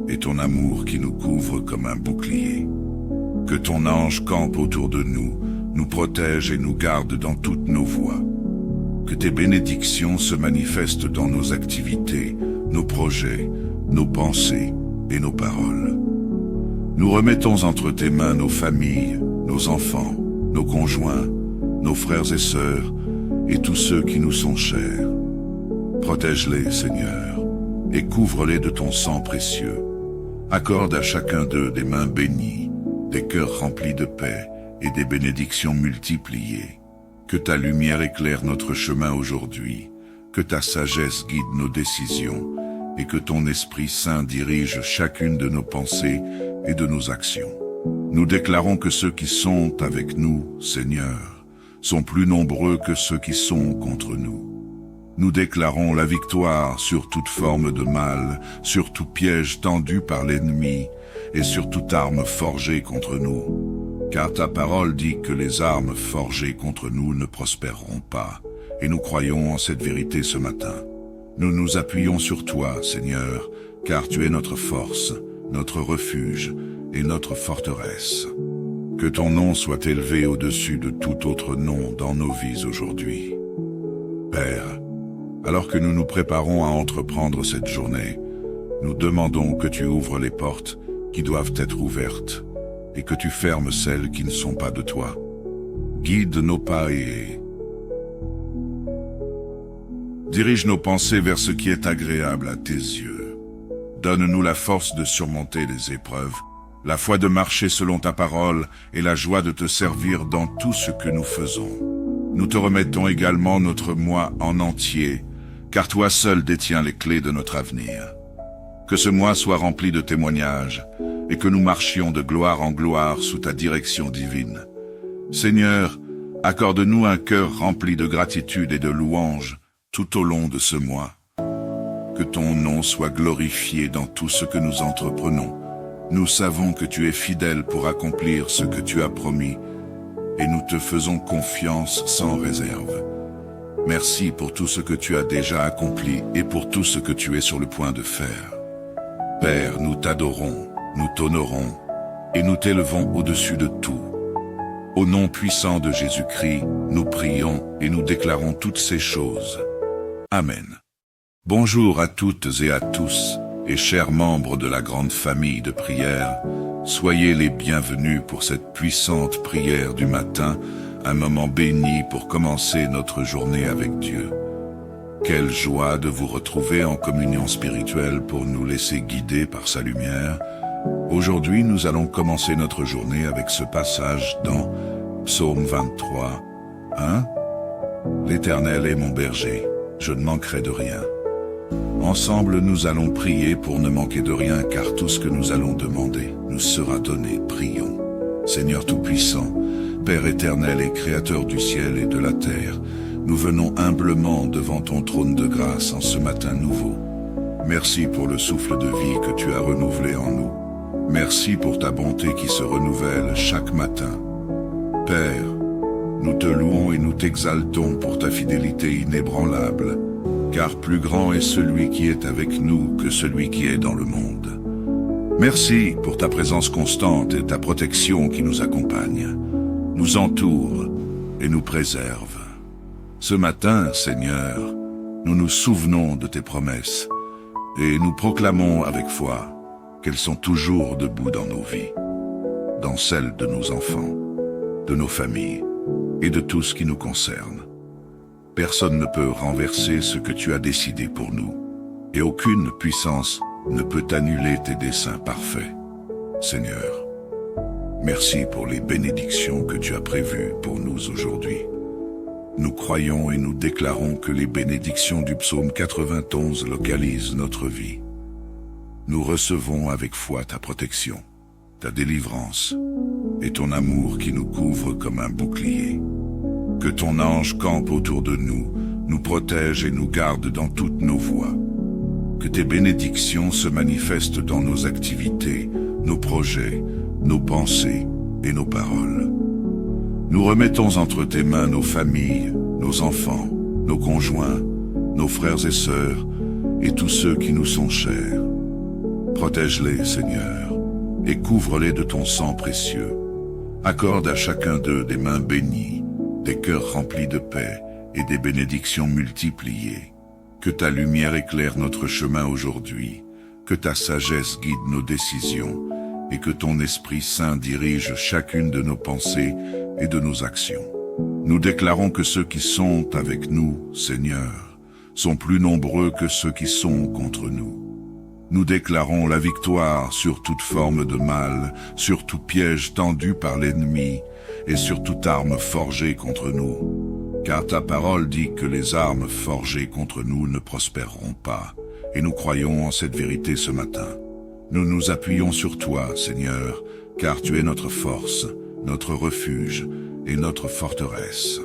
et ton amour qui nous couvre comme un bouclier. Que ton ange campe autour de nous, nous protège et nous garde dans toutes nos voies. Que tes bénédictions se manifestent dans nos activités, nos projets, nos pensées et nos paroles. Nous remettons entre tes mains nos familles, nos enfants, nos conjoints, nos frères et sœurs et tous ceux qui nous sont chers. Protège-les, Seigneur, et couvre-les de ton sang précieux. Accorde à chacun d'eux des mains bénies, des cœurs remplis de paix et des bénédictions multipliées. Que ta lumière éclaire notre chemin aujourd'hui, que ta sagesse guide nos décisions et que ton Esprit Saint dirige chacune de nos pensées et de nos actions. Nous déclarons que ceux qui sont avec nous, Seigneur, sont plus nombreux que ceux qui sont contre nous. Nous déclarons la victoire sur toute forme de mal, sur tout piège tendu par l'ennemi et sur toute arme forgée contre nous. Car ta parole dit que les armes forgées contre nous ne prospéreront pas, et nous croyons en cette vérité ce matin. Nous nous appuyons sur toi, Seigneur, car tu es notre force, notre refuge et notre forteresse. Que ton nom soit élevé au-dessus de tout autre nom dans nos vies aujourd'hui. Père, alors que nous nous préparons à entreprendre cette journée, Nous demandons que tu ouvres les portes qui doivent être ouvertes et que tu fermes celles qui ne sont pas de toi. Guide nos pas et dirige nos pensées vers ce qui est agréable à tes yeux. Donne-nous la force de surmonter les épreuves, la foi de marcher selon ta parole et la joie de te servir dans tout ce que nous faisons. Nous te remettons également notre mois en entier, car toi seul détiens les clés de notre avenir. Que ce mois soit rempli de témoignages et que nous marchions de gloire en gloire sous ta direction divine. Seigneur, accorde-nous un cœur rempli de gratitude et de louange tout au long de ce mois. Que ton nom soit glorifié dans tout ce que nous entreprenons. Nous savons que tu es fidèle pour accomplir ce que tu as promis, et nous te faisons confiance sans réserve. Merci pour tout ce que tu as déjà accompli et pour tout ce que tu es sur le point de faire. Père, nous t'adorons, nous t'honorons, et nous t'élevons au-dessus de tout. Au nom puissant de Jésus-Christ, nous prions et nous déclarons toutes ces choses. Amen. Bonjour à toutes et à tous, et chers membres de la grande famille de prière, soyez les bienvenus pour cette puissante prière du matin, un moment béni pour commencer notre journée avec Dieu. Quelle joie de vous retrouver en communion spirituelle pour nous laisser guider par sa lumière. Aujourd'hui, nous allons commencer notre journée avec ce passage dans Psaume 23, 1. L'Éternel est mon berger, je ne manquerai de rien. Ensemble, nous allons prier pour ne manquer de rien, car tout ce que nous allons demander nous sera donné. Prions. Seigneur Tout-Puissant, Père éternel et Créateur du ciel et de la terre, nous venons humblement devant ton trône de grâce en ce matin nouveau. Merci pour le souffle de vie que tu as renouvelé en nous. Merci pour ta bonté qui se renouvelle chaque matin. Père, nous te louons et nous t'exaltons pour ta fidélité inébranlable, car plus grand est celui qui est avec nous que celui qui est dans le monde. Merci pour ta présence constante et ta protection qui nous accompagne, nous entoure et nous préserve. Ce matin, Seigneur, nous nous souvenons de tes promesses et nous proclamons avec foi qu'elles sont toujours debout dans nos vies, dans celles de nos enfants, de nos familles et de tout ce qui nous concerne. Personne ne peut renverser ce que tu as décidé pour nous, et aucune puissance ne peut annuler tes desseins parfaits. Seigneur, merci pour les bénédictions que tu as prévues pour nous aujourd'hui. Nous croyons et nous déclarons que les bénédictions du psaume 91 localisent notre vie. Nous recevons avec foi ta protection, ta délivrance et ton amour qui nous couvre comme un bouclier. Que ton ange campe autour de nous, nous protège et nous garde dans toutes nos voies. Que tes bénédictions se manifestent dans nos activités, nos projets, nos pensées et nos paroles. Nous remettons entre tes mains nos familles, nos enfants, nos conjoints, nos frères et sœurs et tous ceux qui nous sont chers. Protège-les, Seigneur, et couvre-les de ton sang précieux. Accorde à chacun d'eux des mains bénies, des cœurs remplis de paix et des bénédictions multipliées. Que ta lumière éclaire notre chemin aujourd'hui, que ta sagesse guide nos décisions et que ton Esprit Saint dirige chacune de nos pensées et de nos actions. Nous déclarons que ceux qui sont avec nous, Seigneur, sont plus nombreux que ceux qui sont contre nous. Nous déclarons la victoire sur toute forme de mal, sur tout piège tendu par l'ennemi et sur toute arme forgée contre nous. Car ta parole dit que les armes forgées contre nous ne prospéreront pas, et nous croyons en cette vérité ce matin. Nous nous appuyons sur toi, Seigneur, car tu es notre force, notre refuge et notre forteresse.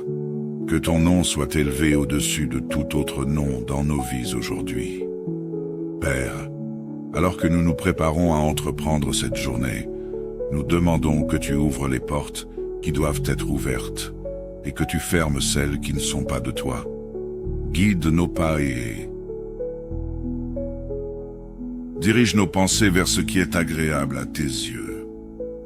Que ton nom soit élevé au-dessus de tout autre nom dans nos vies aujourd'hui. Père, alors que nous nous préparons à entreprendre cette journée, nous demandons que tu ouvres les portes qui doivent être ouvertes et que tu fermes celles qui ne sont pas de toi. Guide nos pas et dirige nos pensées vers ce qui est agréable à tes yeux.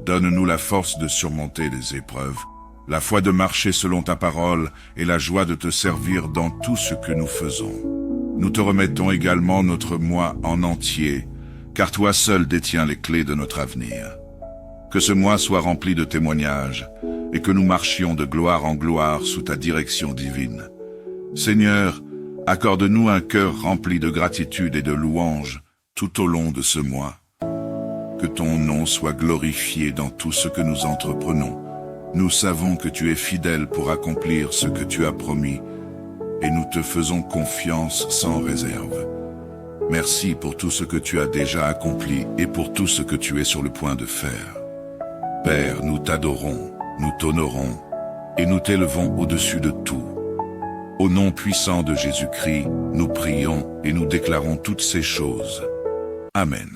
Donne-nous la force de surmonter les épreuves, la foi de marcher selon ta parole et la joie de te servir dans tout ce que nous faisons. Nous te remettons également notre mois en entier, car toi seul détiens les clés de notre avenir. Que ce mois soit rempli de témoignages, et que nous marchions de gloire en gloire sous ta direction divine. Seigneur, accorde-nous un cœur rempli de gratitude et de louange tout au long de ce mois. Que ton nom soit glorifié dans tout ce que nous entreprenons. Nous savons que tu es fidèle pour accomplir ce que tu as promis, et nous te faisons confiance sans réserve. Merci pour tout ce que tu as déjà accompli et pour tout ce que tu es sur le point de faire. Père, nous t'adorons, nous t'honorons, et nous t'élevons au-dessus de tout. Au nom puissant de Jésus-Christ, nous prions et nous déclarons toutes ces choses. Amen.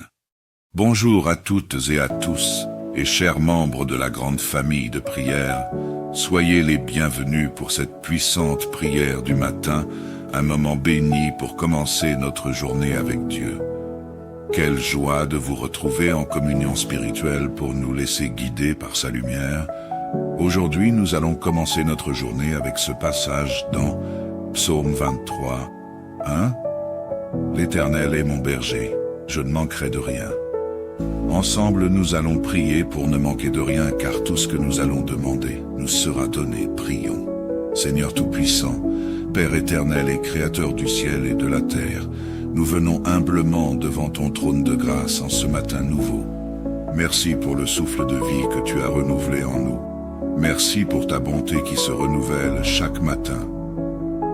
Bonjour à toutes et à tous, et chers membres de la grande famille de prière, soyez les bienvenus pour cette puissante prière du matin, un moment béni pour commencer notre journée avec Dieu. Quelle joie de vous retrouver en communion spirituelle pour nous laisser guider par sa lumière. Aujourd'hui, nous allons commencer notre journée avec ce passage dans Psaume 23, 1. L'Éternel est mon berger, je ne manquerai de rien. Ensemble, nous allons prier pour ne manquer de rien, car tout ce que nous allons demander nous sera donné. Prions. Seigneur Tout-Puissant, Père éternel et Créateur du ciel et de la terre, nous venons humblement devant ton trône de grâce en ce matin nouveau. Merci pour le souffle de vie que tu as renouvelé en nous. Merci pour ta bonté qui se renouvelle chaque matin.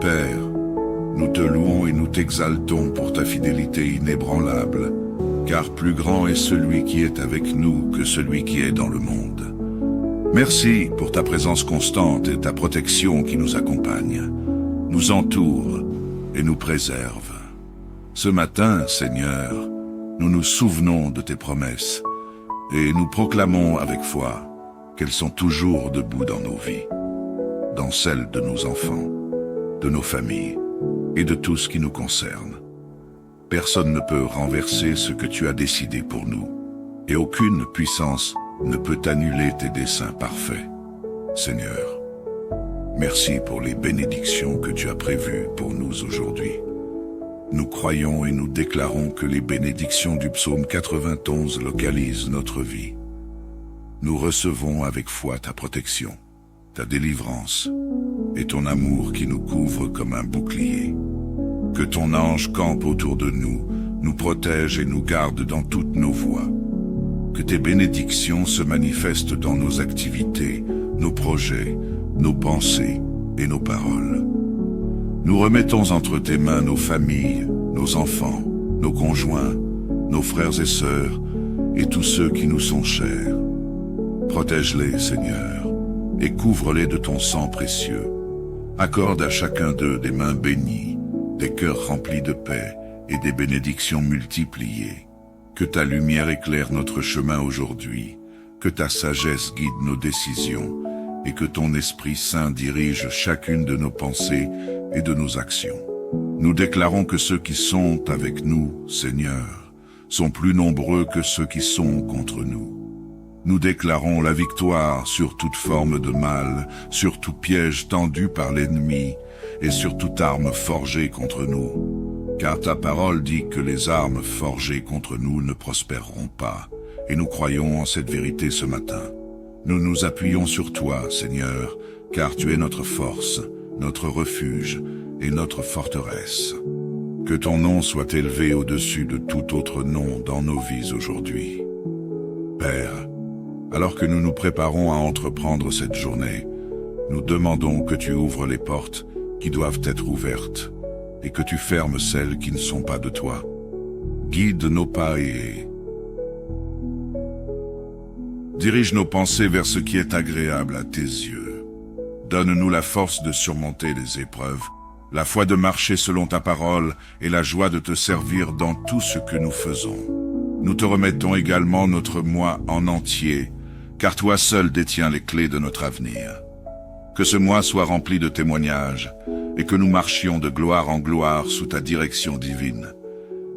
Père, nous te louons et nous t'exaltons pour ta fidélité inébranlable, car plus grand est celui qui est avec nous que celui qui est dans le monde. Merci pour ta présence constante et ta protection qui nous accompagne, nous entoure et nous préserve. Ce matin, Seigneur, nous nous souvenons de tes promesses et nous proclamons avec foi qu'elles sont toujours debout dans nos vies, dans celles de nos enfants, de nos familles et de tout ce qui nous concerne. Personne ne peut renverser ce que tu as décidé pour nous, et aucune puissance ne peut annuler tes desseins parfaits. Seigneur, merci pour les bénédictions que tu as prévues pour nous aujourd'hui. Nous croyons et nous déclarons que les bénédictions du psaume 91 localisent notre vie. Nous recevons avec foi ta protection, ta délivrance et ton amour qui nous couvre comme un bouclier. Que ton ange campe autour de nous, nous protège et nous garde dans toutes nos voies. Que tes bénédictions se manifestent dans nos activités, nos projets, nos pensées et nos paroles. Nous remettons entre tes mains nos familles, nos enfants, nos conjoints, nos frères et sœurs, et tous ceux qui nous sont chers. Protège-les, Seigneur, et couvre-les de ton sang précieux. Accorde à chacun d'eux des mains bénies, des cœurs remplis de paix et des bénédictions multipliées. Que ta lumière éclaire notre chemin aujourd'hui, que ta sagesse guide nos décisions, et que ton Esprit Saint dirige chacune de nos pensées et de nos actions. Nous déclarons que ceux qui sont avec nous, Seigneur, sont plus nombreux que ceux qui sont contre nous. Nous déclarons la victoire sur toute forme de mal, sur tout piège tendu par l'ennemi et sur toute arme forgée contre nous. Car ta parole dit que les armes forgées contre nous ne prospéreront pas, et nous croyons en cette vérité ce matin. Nous nous appuyons sur toi, Seigneur, car tu es notre force, notre refuge et notre forteresse. Que ton nom soit élevé au-dessus de tout autre nom dans nos vies aujourd'hui. Père, alors que nous nous préparons à entreprendre cette journée, nous demandons que tu ouvres les portes qui doivent être ouvertes et que tu fermes celles qui ne sont pas de toi. Guide nos pas et dirige nos pensées vers ce qui est agréable à tes yeux. Donne-nous la force de surmonter les épreuves, la foi de marcher selon ta parole et la joie de te servir dans tout ce que nous faisons. Nous te remettons également notre mois en entier, car toi seul détiens les clés de notre avenir. Que ce mois soit rempli de témoignages et que nous marchions de gloire en gloire sous ta direction divine.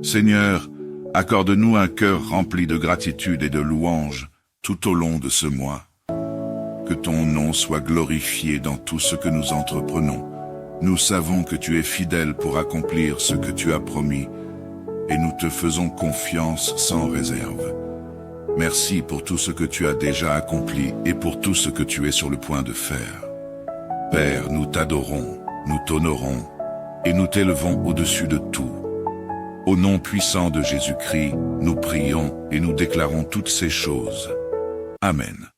Seigneur, accorde-nous un cœur rempli de gratitude et de louange tout au long de ce mois. Que ton nom soit glorifié dans tout ce que nous entreprenons. Nous savons que tu es fidèle pour accomplir ce que tu as promis, et nous te faisons confiance sans réserve. Merci pour tout ce que tu as déjà accompli et pour tout ce que tu es sur le point de faire. Père, nous t'adorons, nous t'honorons et nous t'élevons au-dessus de tout. Au nom puissant de Jésus-Christ, nous prions et nous déclarons toutes ces choses. Amen.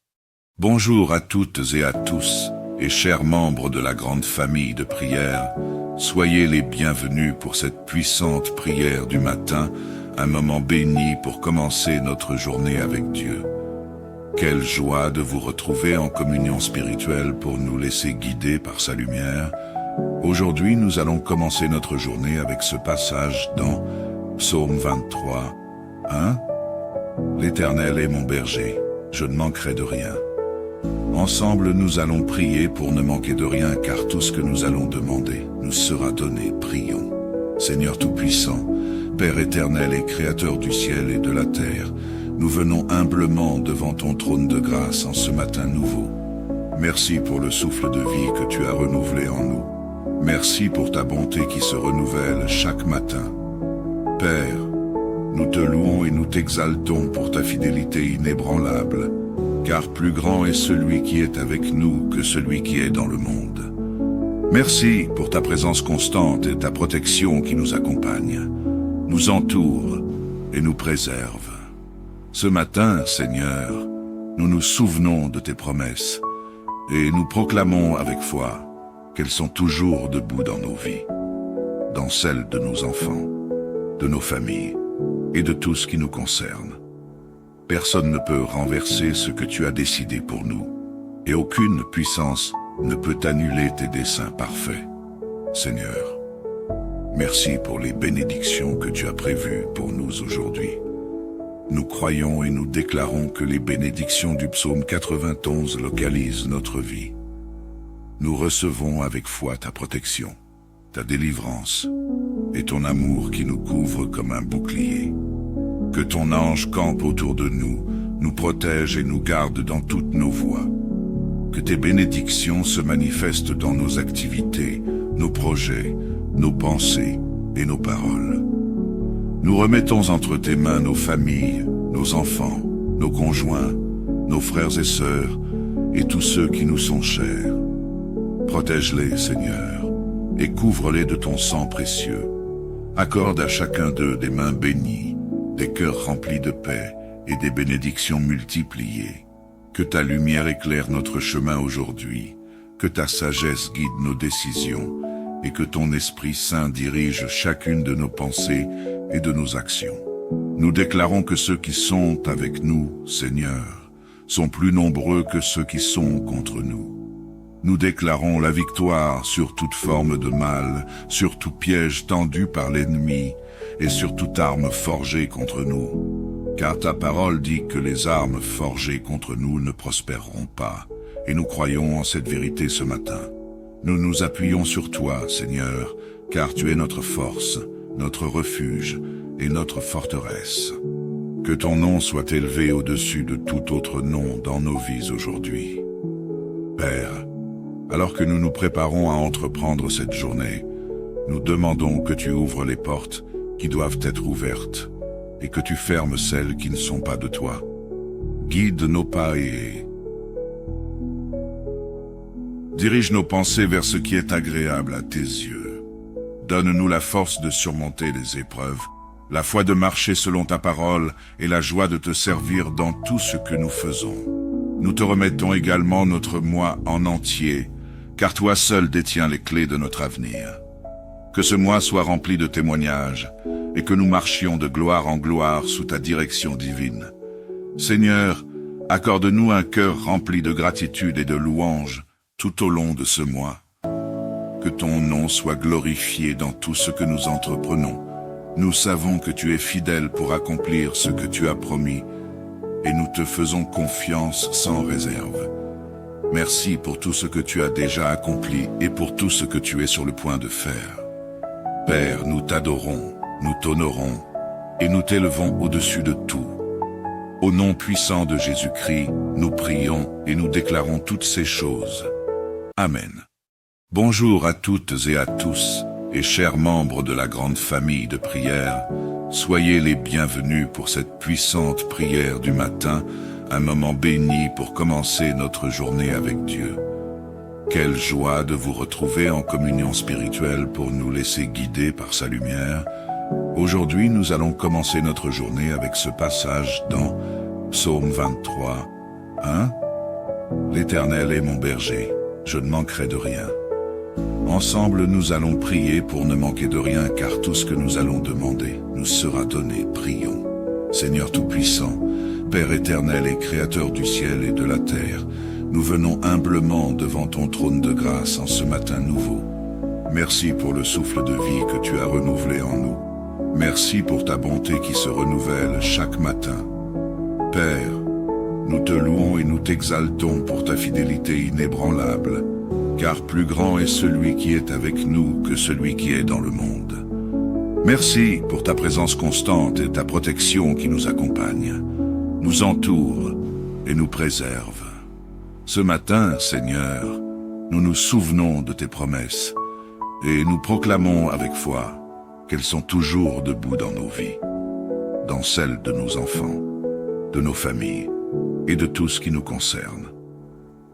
Bonjour à toutes et à tous, et chers membres de la grande famille de prière, soyez les bienvenus pour cette puissante prière du matin, un moment béni pour commencer notre journée avec Dieu. Quelle joie de vous retrouver en communion spirituelle pour nous laisser guider par sa lumière. Aujourd'hui, nous allons commencer notre journée avec ce passage dans Psaume 23, 1. L'Éternel est mon berger, je ne manquerai de rien. Ensemble, nous allons prier pour ne manquer de rien, car tout ce que nous allons demander nous sera donné. Prions. Seigneur Tout-Puissant, Père éternel et Créateur du ciel et de la terre, nous venons humblement devant ton trône de grâce en ce matin nouveau. Merci pour le souffle de vie que tu as renouvelé en nous. Merci pour ta bonté qui se renouvelle chaque matin. Père, nous te louons et nous t'exaltons pour ta fidélité inébranlable, car plus grand est celui qui est avec nous que celui qui est dans le monde. Merci pour ta présence constante et ta protection qui nous accompagne, nous entoure et nous préserve. Ce matin, Seigneur, nous nous souvenons de tes promesses et nous proclamons avec foi qu'elles sont toujours debout dans nos vies, dans celles de nos enfants, de nos familles et de tout ce qui nous concerne. Personne ne peut renverser ce que tu as décidé pour nous, et aucune puissance ne peut annuler tes desseins parfaits. Seigneur, merci pour les bénédictions que tu as prévues pour nous aujourd'hui. Nous croyons et nous déclarons que les bénédictions du psaume 91 localisent notre vie. Nous recevons avec foi ta protection, ta délivrance et ton amour qui nous couvre comme un bouclier. Que ton ange campe autour de nous, nous protège et nous garde dans toutes nos voies. Que tes bénédictions se manifestent dans nos activités, nos projets, nos pensées et nos paroles. Nous remettons entre tes mains nos familles, nos enfants, nos conjoints, nos frères et sœurs et tous ceux qui nous sont chers. Protège-les, Seigneur, et couvre-les de ton sang précieux. Accorde à chacun d'eux des mains bénies, des cœurs remplis de paix et des bénédictions multipliées. Que ta lumière éclaire notre chemin aujourd'hui, que ta sagesse guide nos décisions et que ton Esprit Saint dirige chacune de nos pensées et de nos actions. Nous déclarons que ceux qui sont avec nous, Seigneur, sont plus nombreux que ceux qui sont contre nous. Nous déclarons la victoire sur toute forme de mal, sur tout piège tendu par l'ennemi et sur toute arme forgée contre nous. Car ta parole dit que les armes forgées contre nous ne prospéreront pas, et nous croyons en cette vérité ce matin. Nous nous appuyons sur toi, Seigneur, car tu es notre force, notre refuge et notre forteresse. Que ton nom soit élevé au-dessus de tout autre nom dans nos vies aujourd'hui. Père, alors que nous nous préparons à entreprendre cette journée, nous demandons que tu ouvres les portes qui doivent être ouvertes et que tu fermes celles qui ne sont pas de toi. Guide nos pas et dirige nos pensées vers ce qui est agréable à tes yeux. Donne-nous la force de surmonter les épreuves, la foi de marcher selon ta parole et la joie de te servir dans tout ce que nous faisons. Nous te remettons également notre moi en entier, car toi seul détiens les clés de notre avenir. Que ce mois soit rempli de témoignages, et que nous marchions de gloire en gloire sous ta direction divine. Seigneur, accorde-nous un cœur rempli de gratitude et de louange tout au long de ce mois. Que ton nom soit glorifié dans tout ce que nous entreprenons. Nous savons que tu es fidèle pour accomplir ce que tu as promis, et nous te faisons confiance sans réserve. Merci pour tout ce que tu as déjà accompli et pour tout ce que tu es sur le point de faire. Père, nous t'adorons, nous t'honorons et nous t'élevons au-dessus de tout. Au nom puissant de Jésus-Christ, nous prions et nous déclarons toutes ces choses. Amen. Bonjour à toutes et à tous, et chers membres de la grande famille de prière, soyez les bienvenus pour cette puissante prière du matin, un moment béni pour commencer notre journée avec Dieu. Quelle joie de vous retrouver en communion spirituelle pour nous laisser guider par sa lumière. Aujourd'hui, nous allons commencer notre journée avec ce passage dans Psaume 23, 1. L'Éternel est mon berger, je ne manquerai de rien. Ensemble, nous allons prier pour ne manquer de rien, car tout ce que nous allons demander nous sera donné. Prions. Seigneur Tout-Puissant, Père éternel et Créateur du ciel et de la terre, nous venons humblement devant ton trône de grâce en ce matin nouveau. Merci pour le souffle de vie que tu as renouvelé en nous. Merci pour ta bonté qui se renouvelle chaque matin. Père, nous te louons et nous t'exaltons pour ta fidélité inébranlable, car plus grand est celui qui est avec nous que celui qui est dans le monde. Merci pour ta présence constante et ta protection qui nous accompagne, nous entoure et nous préserve. Ce matin, Seigneur, nous nous souvenons de tes promesses et nous proclamons avec foi qu'elles sont toujours debout dans nos vies, dans celles de nos enfants, de nos familles et de tout ce qui nous concerne.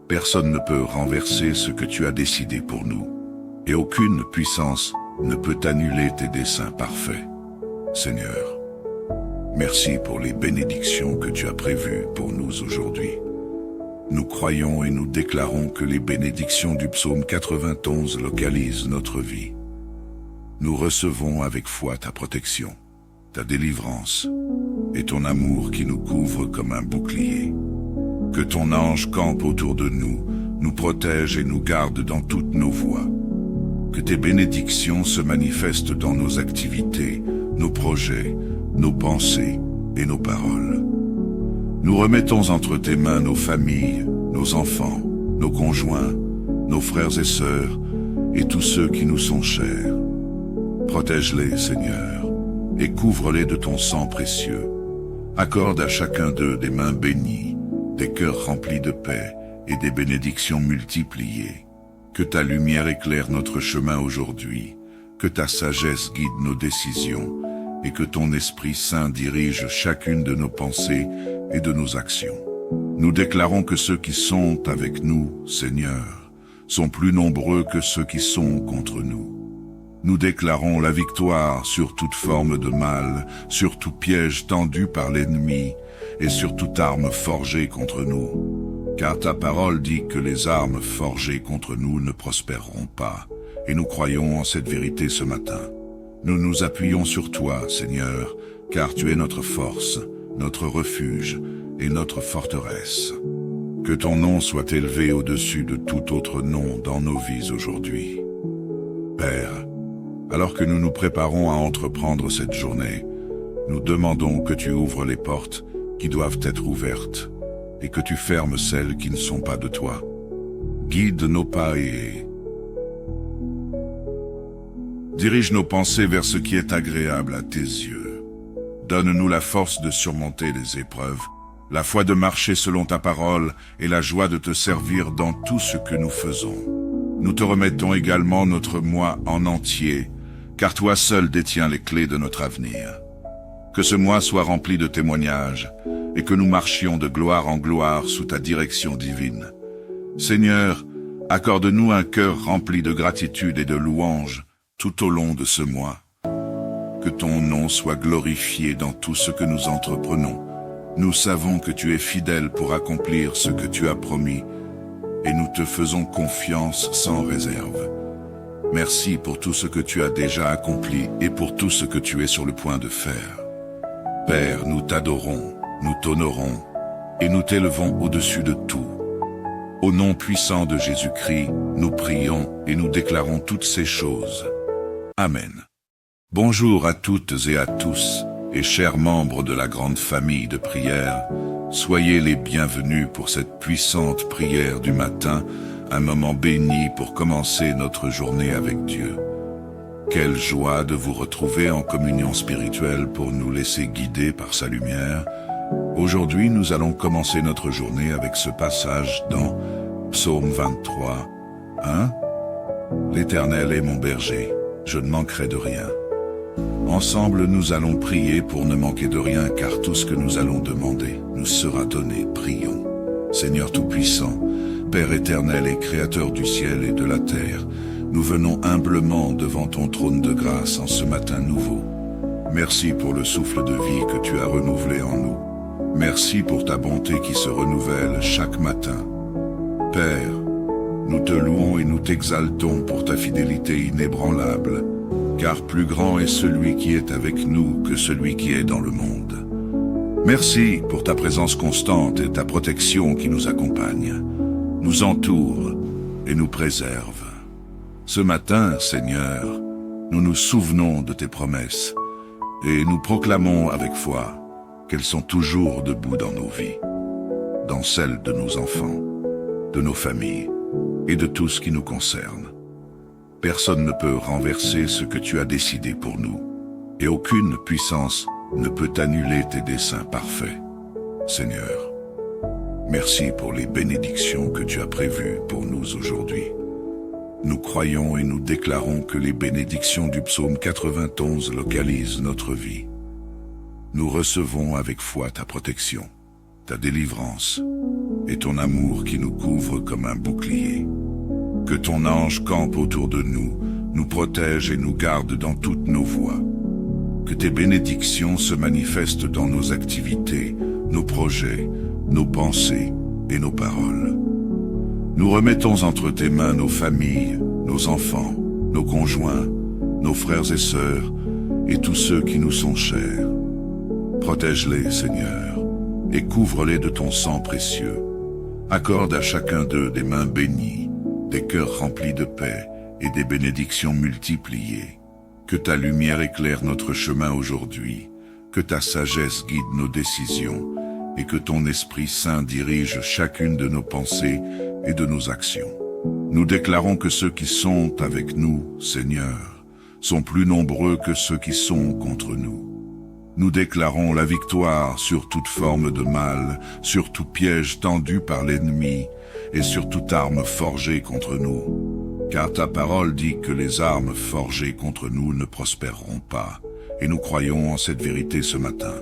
Personne ne peut renverser ce que tu as décidé pour nous, et aucune puissance ne peut annuler tes desseins parfaits. Seigneur, merci pour les bénédictions que tu as prévues pour nous aujourd'hui. Nous croyons et nous déclarons que les bénédictions du psaume 91 localisent notre vie. Nous recevons avec foi ta protection, ta délivrance et ton amour qui nous couvre comme un bouclier. Que ton ange campe autour de nous, nous protège et nous garde dans toutes nos voies. Que tes bénédictions se manifestent dans nos activités, nos projets, nos pensées et nos paroles. Nous remettons entre tes mains nos familles, nos enfants, nos conjoints, nos frères et sœurs et tous ceux qui nous sont chers. Protège-les, Seigneur, et couvre-les de ton sang précieux. Accorde à chacun d'eux des mains bénies, des cœurs remplis de paix et des bénédictions multipliées. Que ta lumière éclaire notre chemin aujourd'hui, que ta sagesse guide nos décisions et que ton Esprit Saint dirige chacune de nos pensées et de nos actions. Nous déclarons que ceux qui sont avec nous, Seigneur, sont plus nombreux que ceux qui sont contre nous. Nous déclarons la victoire sur toute forme de mal, sur tout piège tendu par l'ennemi et sur toute arme forgée contre nous. Car ta parole dit que les armes forgées contre nous ne prospéreront pas, et nous croyons en cette vérité ce matin. Nous nous appuyons sur toi, Seigneur, car tu es notre force, notre refuge et notre forteresse. Que ton nom soit élevé au-dessus de tout autre nom dans nos vies aujourd'hui. Père, alors que nous nous préparons à entreprendre cette journée, nous demandons que tu ouvres les portes qui doivent être ouvertes et que tu fermes celles qui ne sont pas de toi. Guide nos pas et dirige nos pensées vers ce qui est agréable à tes yeux. Donne-nous la force de surmonter les épreuves, la foi de marcher selon ta parole et la joie de te servir dans tout ce que nous faisons. Nous te remettons également notre mois en entier, car toi seul détiens les clés de notre avenir. Que ce mois soit rempli de témoignages et que nous marchions de gloire en gloire sous ta direction divine. Seigneur, accorde-nous un cœur rempli de gratitude et de louange tout au long de ce mois. Que ton nom soit glorifié dans tout ce que nous entreprenons. Nous savons que tu es fidèle pour accomplir ce que tu as promis et nous te faisons confiance sans réserve. Merci pour tout ce que tu as déjà accompli et pour tout ce que tu es sur le point de faire. Père, nous t'adorons, nous t'honorons et nous t'élevons au-dessus de tout. Au nom puissant de Jésus-Christ, nous prions et nous déclarons toutes ces choses. Amen. Bonjour à toutes et à tous, et chers membres de la grande famille de prière, soyez les bienvenus pour cette puissante prière du matin, un moment béni pour commencer notre journée avec Dieu. Quelle joie de vous retrouver en communion spirituelle pour nous laisser guider par sa lumière. Aujourd'hui, nous allons commencer notre journée avec ce passage dans Psaume 23, 1. L'Éternel est mon berger, je ne manquerai de rien. Ensemble, nous allons prier pour ne manquer de rien, car tout ce que nous allons demander nous sera donné. Prions. Seigneur Tout-Puissant, Père éternel et Créateur du ciel et de la terre, nous venons humblement devant ton trône de grâce en ce matin nouveau. Merci pour le souffle de vie que tu as renouvelé en nous. Merci pour ta bonté qui se renouvelle chaque matin. Père, nous te louons et nous t'exaltons pour ta fidélité inébranlable, car plus grand est celui qui est avec nous que celui qui est dans le monde. Merci pour ta présence constante et ta protection qui nous accompagne, nous entoure et nous préserve. Ce matin, Seigneur, nous nous souvenons de tes promesses et nous proclamons avec foi qu'elles sont toujours debout dans nos vies, dans celles de nos enfants, de nos familles et de tout ce qui nous concerne. Personne ne peut renverser ce que tu as décidé pour nous, et aucune puissance ne peut annuler tes desseins parfaits. Seigneur, merci pour les bénédictions que tu as prévues pour nous aujourd'hui. Nous croyons et nous déclarons que les bénédictions du psaume 91 localisent notre vie. Nous recevons avec foi ta protection, ta délivrance et ton amour qui nous couvre comme un bouclier. Que ton ange campe autour de nous, nous protège et nous garde dans toutes nos voies. Que tes bénédictions se manifestent dans nos activités, nos projets, nos pensées et nos paroles. Nous remettons entre tes mains nos familles, nos enfants, nos conjoints, nos frères et sœurs et tous ceux qui nous sont chers. Protège-les, Seigneur, et couvre-les de ton sang précieux. Accorde à chacun d'eux des mains bénies, des cœurs remplis de paix et des bénédictions multipliées. Que ta lumière éclaire notre chemin aujourd'hui, que ta sagesse guide nos décisions et que ton Esprit Saint dirige chacune de nos pensées et de nos actions. Nous déclarons que ceux qui sont avec nous, Seigneur, sont plus nombreux que ceux qui sont contre nous. Nous déclarons la victoire sur toute forme de mal, sur tout piège tendu par l'ennemi et sur toute arme forgée contre nous. Car ta parole dit que les armes forgées contre nous ne prospéreront pas, et nous croyons en cette vérité ce matin.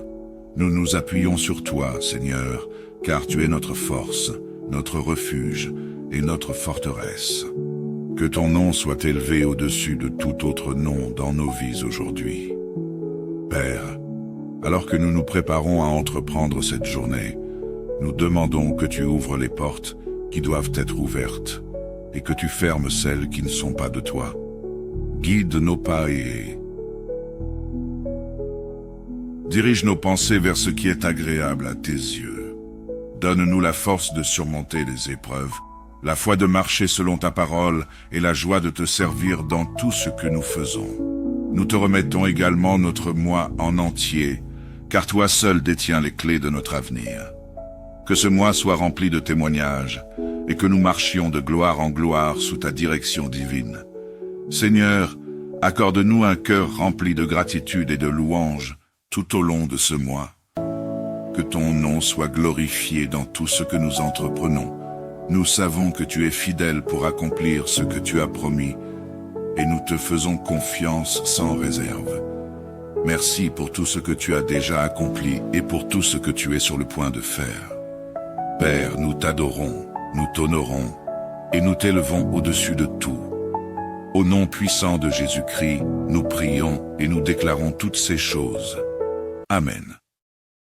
Nous nous appuyons sur toi, Seigneur, car tu es notre force, notre refuge et notre forteresse. Que ton nom soit élevé au-dessus de tout autre nom dans nos vies aujourd'hui. Père, alors que nous nous préparons à entreprendre cette journée, nous demandons que tu ouvres les portes qui doivent être ouvertes et que tu fermes celles qui ne sont pas de toi. Guide nos pas et dirige nos pensées vers ce qui est agréable à tes yeux. Donne-nous la force de surmonter les épreuves, la foi de marcher selon ta parole et la joie de te servir dans tout ce que nous faisons. Nous te remettons également notre mois en entier, car toi seul détiens les clés de notre avenir. Que ce mois soit rempli de témoignages, et que nous marchions de gloire en gloire sous ta direction divine. Seigneur, accorde-nous un cœur rempli de gratitude et de louange tout au long de ce mois. Que ton nom soit glorifié dans tout ce que nous entreprenons. Nous savons que tu es fidèle pour accomplir ce que tu as promis, et nous te faisons confiance sans réserve. Merci pour tout ce que tu as déjà accompli et pour tout ce que tu es sur le point de faire. Père, nous t'adorons, nous t'honorons et nous t'élevons au-dessus de tout. Au nom puissant de Jésus-Christ, nous prions et nous déclarons toutes ces choses. Amen.